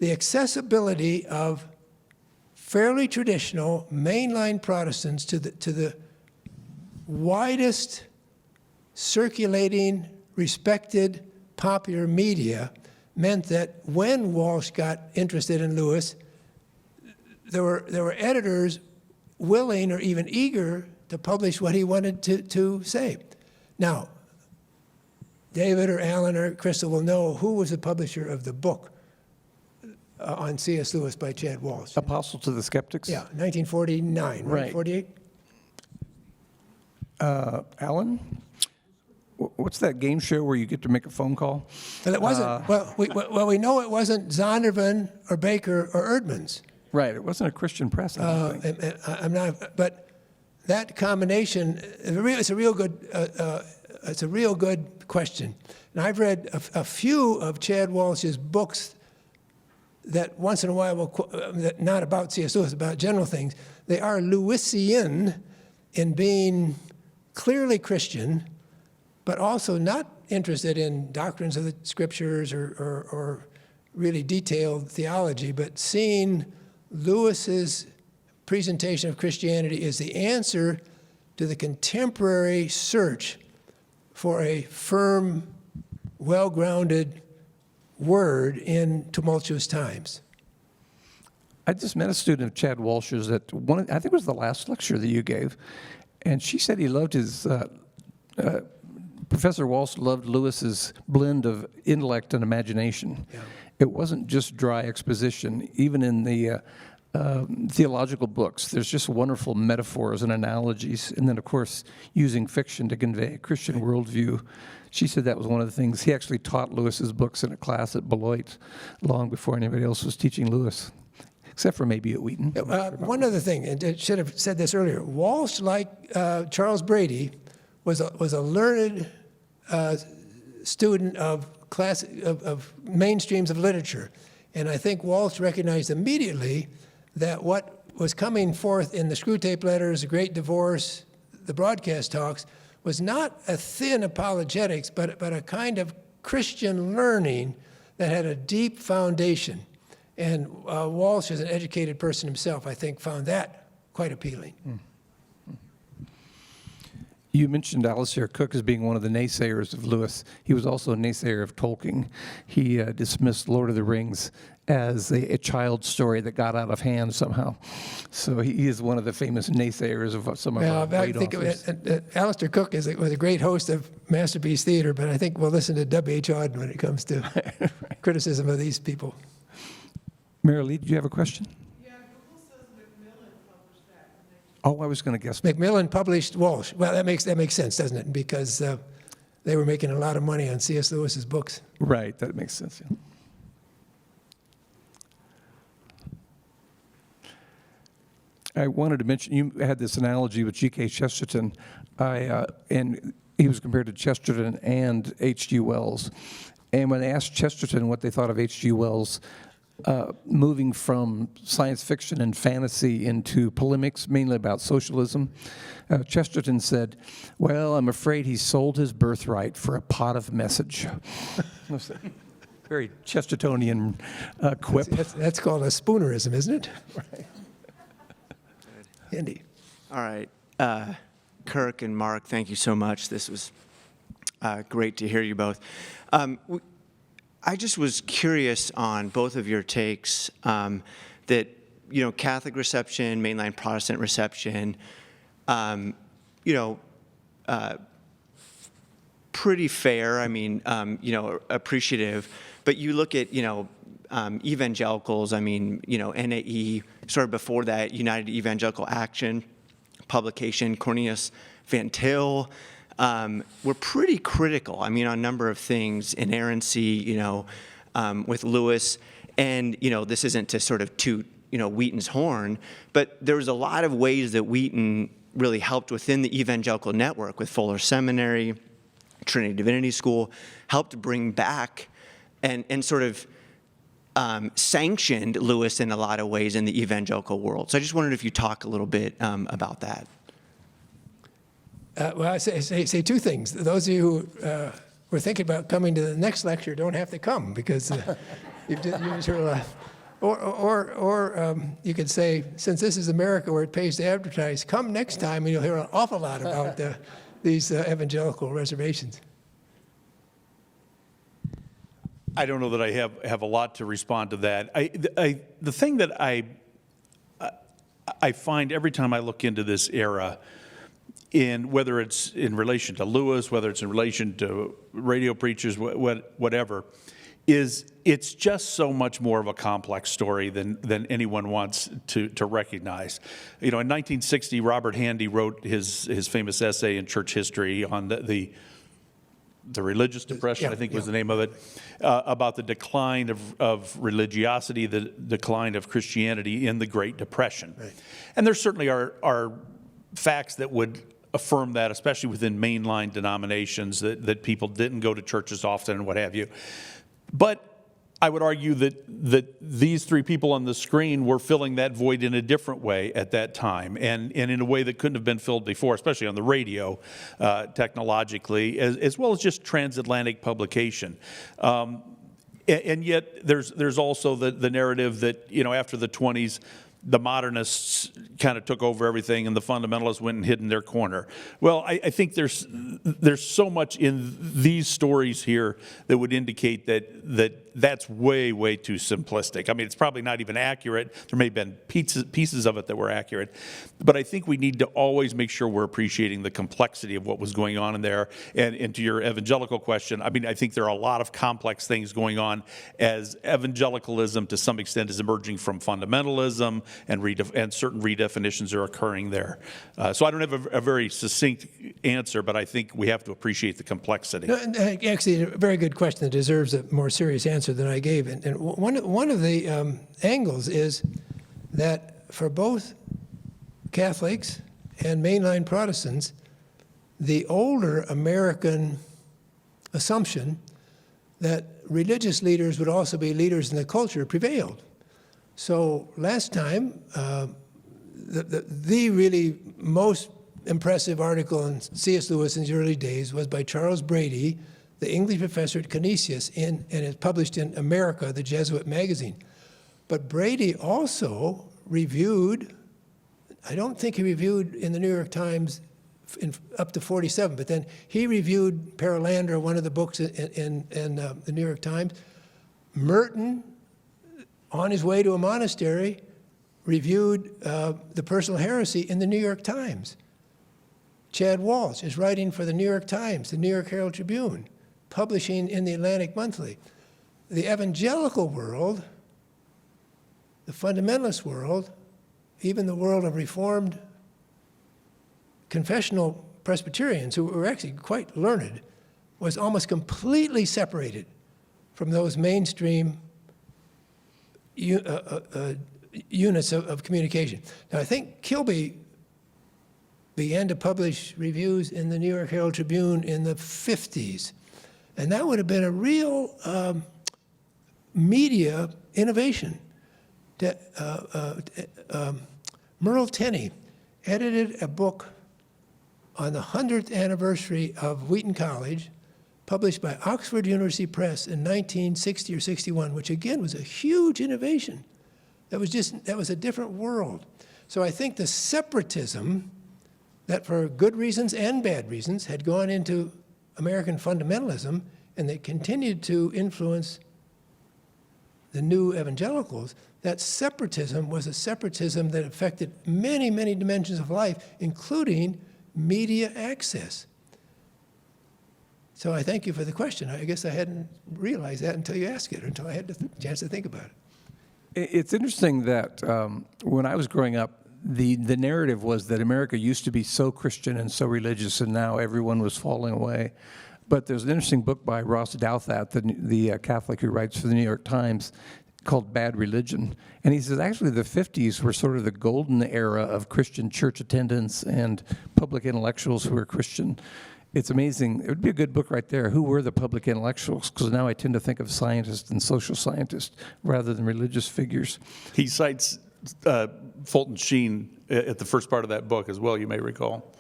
accessibility of fairly traditional mainline Protestants to the widest circulating, respected, popular media meant that when Walsh got interested in Lewis, there were editors willing or even eager to publish what he wanted to say. Now, David or Alan or Crystal will know who was the publisher of the book on C.S. Lewis by Chad Walsh. Apostle to the Skeptics? Yeah, 1949, right? Right. 48? Alan? What's that game show where you get to make a phone call? Well, it wasn't. We know it wasn't Zondervan or Baker or Erdman's. Right, it wasn't a Christian press, I don't think. I'm not, but that combination, it's a real good question. And I've read a few of Chad Walsh's books that once in a while will not about C.S. Lewis, about general things. They are Lewisian in being clearly Christian, but also not interested in doctrines of the scriptures or really detailed theology, but seeing Lewis's presentation of Christianity is the answer to the contemporary search for a firm, well-grounded word in tumultuous times. I just met a student of Chad Walsh's at I think it was the last lecture that you gave, and she said he loved his, Professor Walsh loved Lewis's blend of intellect and imagination. Yeah. It wasn't just dry exposition. Even in the theological books, there's just wonderful metaphors and analogies, and then, of course, using fiction to convey a Christian worldview. She said that was one of the things. He actually taught Lewis's books in a class at Beloit long before anybody else was teaching Lewis, except for maybe at Wheaton. One other thing, and I should have said this earlier, Walsh, like Charles Brady, was a learned student of mainstreams of literature. And I think Walsh recognized immediately that what was coming forth in the Screwtape Letters, the Great Divorce, the broadcast talks, was not a thin apologetics, but a kind of Christian learning that had a deep foundation. And Walsh, as an educated person himself, I think found that quite appealing. You mentioned Alistair Cooke as being one of the naysayers of Lewis. He was also a naysayer of Tolkien. He dismissed Lord of the Rings as a child's story that got out of hand somehow. So he is one of the famous naysayers of some of our great authors. Alistair Cooke was a great host of Masterpiece Theater, but I think we'll listen to W.H. Auden when it comes to criticism of these people. Mary Lee, did you have a question? Oh, I was going to guess. Macmillan published Walsh. Well, that makes sense, doesn't it? Because they were making a lot of money on C.S. Lewis's books. Right, that makes sense. Yeah. I wanted to mention, you had this analogy with G.K. Chesterton, and he was compared to Chesterton and H.G. Wells. And when they asked Chesterton what they thought of H.G. Wells, moving from science fiction and fantasy into polemics, mainly about socialism, Chesterton said, well, I'm afraid he sold his birthright for a pot of message. Very Chestertonian quip. That's called a spoonerism, isn't it? Right. Andy. All right. Kirk and Mark, thank you so much. This was great to hear you both. I just was curious on both of your takes that, Catholic reception, mainline Protestant reception, pretty fair. I mean, appreciative. But you look at, evangelicals. I mean, NAE. Sort of before that, United Evangelical Action, Publication, Cornelius Van Til. Were pretty critical. I mean, on a number of things, inerrancy. With Lewis, and this isn't to sort of toot Wheaton's horn, but there was a lot of ways that Wheaton really helped within the evangelical network with Fuller Seminary, Trinity Divinity School, helped bring back and sort of sanctioned Lewis in a lot of ways in the evangelical world. So I just wondered if you talk a little bit about that. Well, I say two things. Those of you who were thinking about coming to the next lecture don't have to come, because you've sort of, or you could say, since this is America where it pays to advertise, come next time and you'll hear an awful lot about these evangelical reservations. I don't know that I have a lot to respond to that. The thing that I find every time I look into this era, whether it's in relation to Lewis, whether it's in relation to radio preachers, whatever, is it's just so much more of a complex story than anyone wants to recognize. In 1960, Robert Handy wrote his famous essay in Church History on the religious depression, I think was the name of it, about the decline of religiosity, the decline of Christianity in the Great Depression. Right. And there certainly are facts that would affirm that, especially within mainline denominations, that people didn't go to churches often and what have you. But I would argue that these three people on the screen were filling that void in a different way at that time, and in a way that couldn't have been filled before, especially on the radio, technologically, as well as just transatlantic publication. And yet there's also the narrative that, after the 20s, the modernists kind of took over everything and the fundamentalists went and hid in their corner. Well, I think there's so much in these stories here that would indicate that's way, way too simplistic. I mean, it's probably not even accurate. There may have been pieces of it that were accurate. But I think we need to always make sure we're appreciating the complexity of what was going on in there. And to your evangelical question, I mean, I think there are a lot of complex things going on as evangelicalism to some extent is emerging from fundamentalism, and certain redefinitions are occurring there. So I don't have a very succinct answer, but I think we have to appreciate the complexity. No, actually, a very good question that deserves a more serious answer than I gave. And one of the angles is that for both Catholics and mainline Protestants, the older American assumption that religious leaders would also be leaders in the culture prevailed. So last time, the really most impressive article on C.S. Lewis in the early days was by Charles Brady, the English professor at Canisius, and it's published in America, the Jesuit magazine. But Brady also reviewed, I don't think he reviewed in the New York Times up to 47, but then he reviewed Paralandra, one of the books in the New York Times. Merton, on his way to a monastery, reviewed The Personal Heresy in the New York Times. Chad Walsh is writing for the New York Times, the New York Herald Tribune, publishing in the Atlantic Monthly. The evangelical world, the fundamentalist world, even the world of Reformed confessional Presbyterians, who were actually quite learned, was almost completely separated from those mainstream units of communication. Now, I think Kilby began to publish reviews in the New York Herald Tribune in the 50s. And that would have been a real media innovation. Merle Tenney edited a book on the 100th anniversary of Wheaton College, published by Oxford University Press in 1960 or 61, which again was a huge innovation. That was a different world. So I think the separatism that for good reasons and bad reasons had gone into American fundamentalism, and that continued to influence the new evangelicals, that separatism was a separatism that affected many, many dimensions of life, including media access. So I thank you for the question. I guess I hadn't realized that until you asked it, until I had the chance to think about it. It's interesting that when I was growing up, the narrative was that America used to be so Christian and so religious, and now everyone was falling away. But there's an interesting book by Ross Douthat, the Catholic who writes for the New York Times, called Bad Religion. And he says actually the 50s were sort of the golden era of Christian church attendance and public intellectuals who were Christian. It's amazing. It would be a good book right there. Who were the public intellectuals? Because now I tend to think of scientists and social scientists rather than religious figures. He cites Fulton Sheen at the first part of that book as well, you may recall.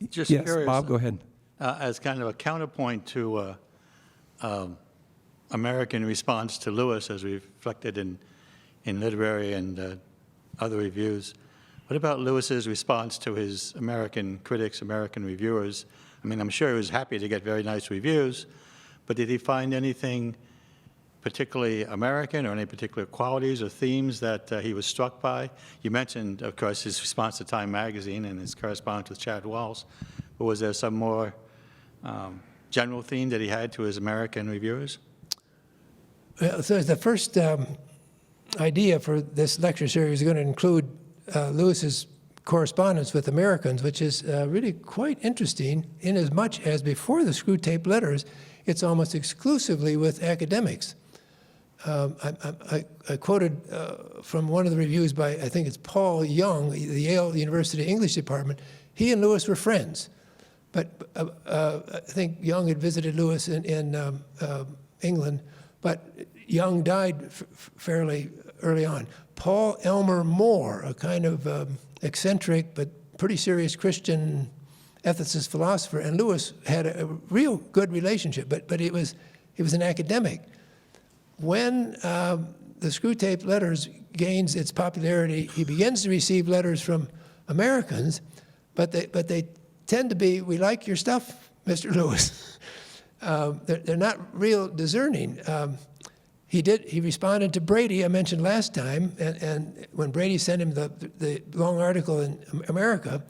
Just Yes, curious, Bob, go ahead. as kind of a counterpoint to American response to Lewis, as reflected in literary and other reviews, what about Lewis's response to his American critics, American reviewers? I mean, I'm sure he was happy to get very nice reviews, but did he find anything particularly American or any particular qualities or themes that he was struck by? You mentioned, of course, his response to Time magazine and his correspondence with Chad Walls, but was there some more general theme that he had to his American reviewers? Well, so the first idea for this lecture series is going to include Lewis's correspondence with Americans, which is really quite interesting in as much as before the screw tape letters, it's almost exclusively with academics. I quoted from one of the reviews by, I think it's Paul Young, the Yale University English department. He and Lewis were friends, but I think Young had visited Lewis in England, but Young died fairly early on. Paul Elmer Moore, a kind of eccentric but pretty serious Christian ethicist philosopher, and Lewis had a real good relationship, but he was an academic. When the screw tape letters gains its popularity, he begins to receive letters from Americans, but they tend to be, "We like your stuff, Mr. Lewis." They're not real discerning. He responded to Brady, I mentioned last time, and when Brady sent him the long article in America,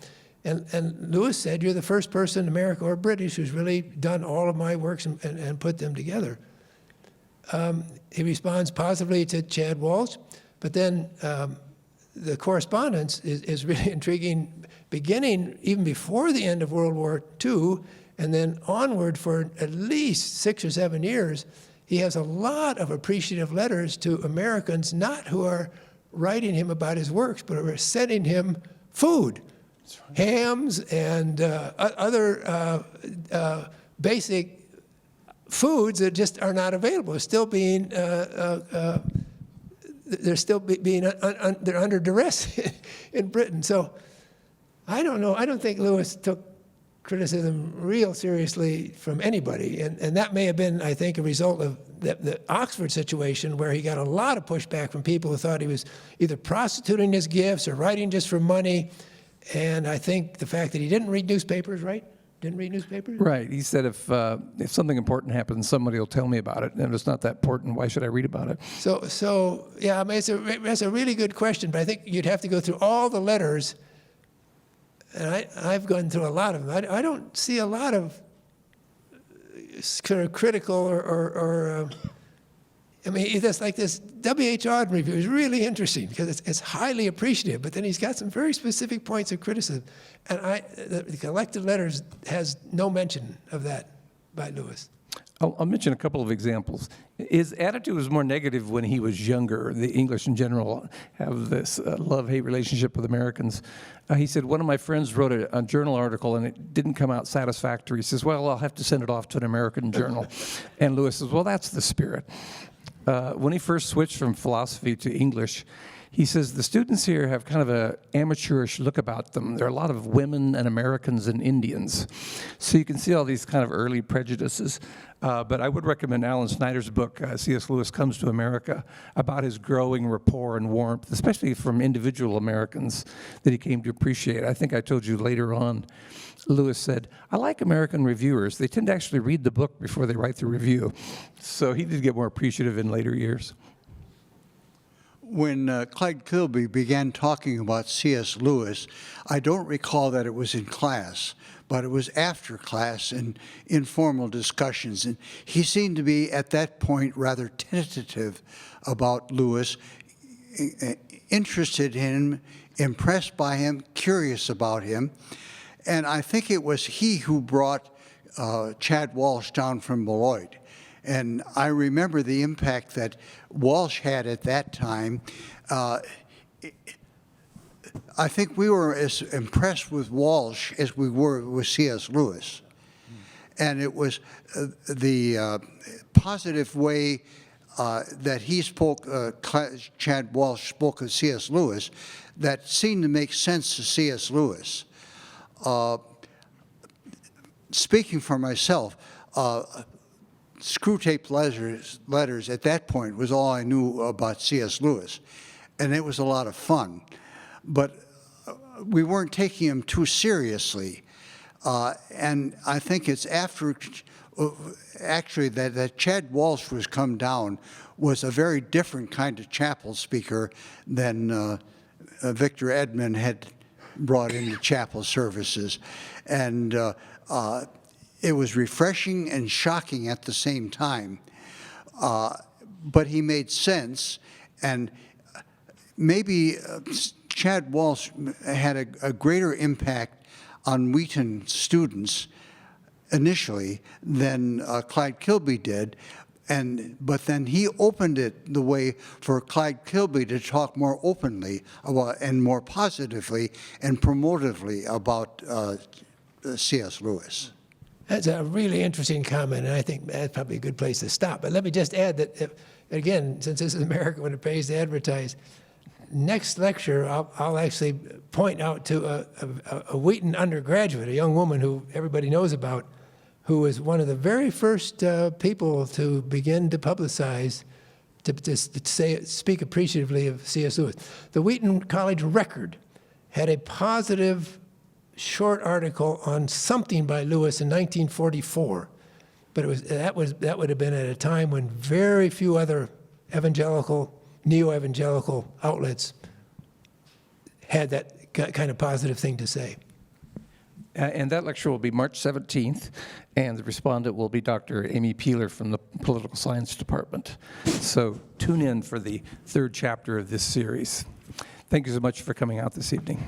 and Lewis said, "You're the first person in America or British who's really done all of my works and put them together." He responds positively to Chad Walsh, but then the correspondence is really intriguing, beginning even before the end of World War II, and then onward for at least 6 or 7 years. He has a lot of appreciative letters to Americans, not who are writing him about his works, but who are sending him food, hams and other basic foods that just are not available. They're still being they're under duress in Britain. So I don't know. I don't think Lewis took criticism real seriously from anybody, and that may have been, I think, a result of the Oxford situation, where he got a lot of pushback from people who thought he was either prostituting his gifts or writing just for money. And I think the fact that he didn't read newspapers, right? Didn't read newspapers? Right. He said if something important happens, somebody will tell me about it. And if it's not that important, why should I read about it? So yeah, I mean, that's a really good question, but I think you'd have to go through all the letters, and I've gone through a lot of them. I don't see a lot of sort of critical or I mean, it's like this W.H. Auden review is really interesting because it's highly appreciative, but then he's got some very specific points of criticism. And the collected letters has no mention of that by Lewis. I'll mention a couple of examples. His attitude was more negative when he was younger. The English in general have this love-hate relationship with Americans. He said, one of my friends wrote a journal article and it didn't come out satisfactory. He says, well, I'll have to send it off to an American journal. And Lewis says, well, that's the spirit. When he first switched from philosophy to English, he says the students here have kind of an amateurish look about them. There are a lot of women and Americans and Indians. So you can see all these kind of early prejudices. But I would recommend Alan Snyder's book, C.S. Lewis Comes to America, about his growing rapport and warmth, especially from individual Americans that he came to appreciate. I think I told you later on, Lewis said, I like American reviewers. They tend to actually read the book before they write the review. So he did get more appreciative in later years. when Clyde Kilby began talking about C.S. Lewis, I don't recall that it was in class, but it was after class in informal discussions. And he seemed to be, at that point, rather tentative about Lewis, interested in him, impressed by him, curious about him. And I think it was he who brought Chad Walsh down from Beloit. And I remember the impact that Walsh had at that time. I think we were as impressed with Walsh as we were with C.S. Lewis. And it was the positive way that he spoke, Chad Walsh spoke of C.S. Lewis, that seemed to make sense to C.S. Lewis. Speaking for myself, Screwtape letters at that point was all I knew about C.S. Lewis, and it was a lot of fun. But we weren't taking him too seriously. And I think it's after, actually, that Chad Walsh was come down was a very different kind of chapel speaker than Victor Edmond had brought into chapel services. And it was refreshing and shocking at the same time. But he made sense, and maybe Chad Walsh had a greater impact on Wheaton students initially than Clyde Kilby did, but then he opened it the way for Clyde Kilby to talk more openly about, and more positively and promotively about C.S. Lewis. That's a really interesting comment, and I think that's probably a good place to stop. But let me just add that, again, since this is America when it pays to advertise, next lecture I'll actually point out to a Wheaton undergraduate, a young woman who everybody knows about, who was one of the very first people to begin to publicize, to speak appreciatively of C.S. Lewis. The Wheaton College Record had a positive short article on something by Lewis in 1944, but that would have been at a time when very few other neo-evangelical outlets had that kind of positive thing to say. And that lecture will be March 17th, and the respondent will be Dr. Amy Peeler from the Political Science Department. So tune in for the third chapter of this series. Thank you so much for coming out this evening.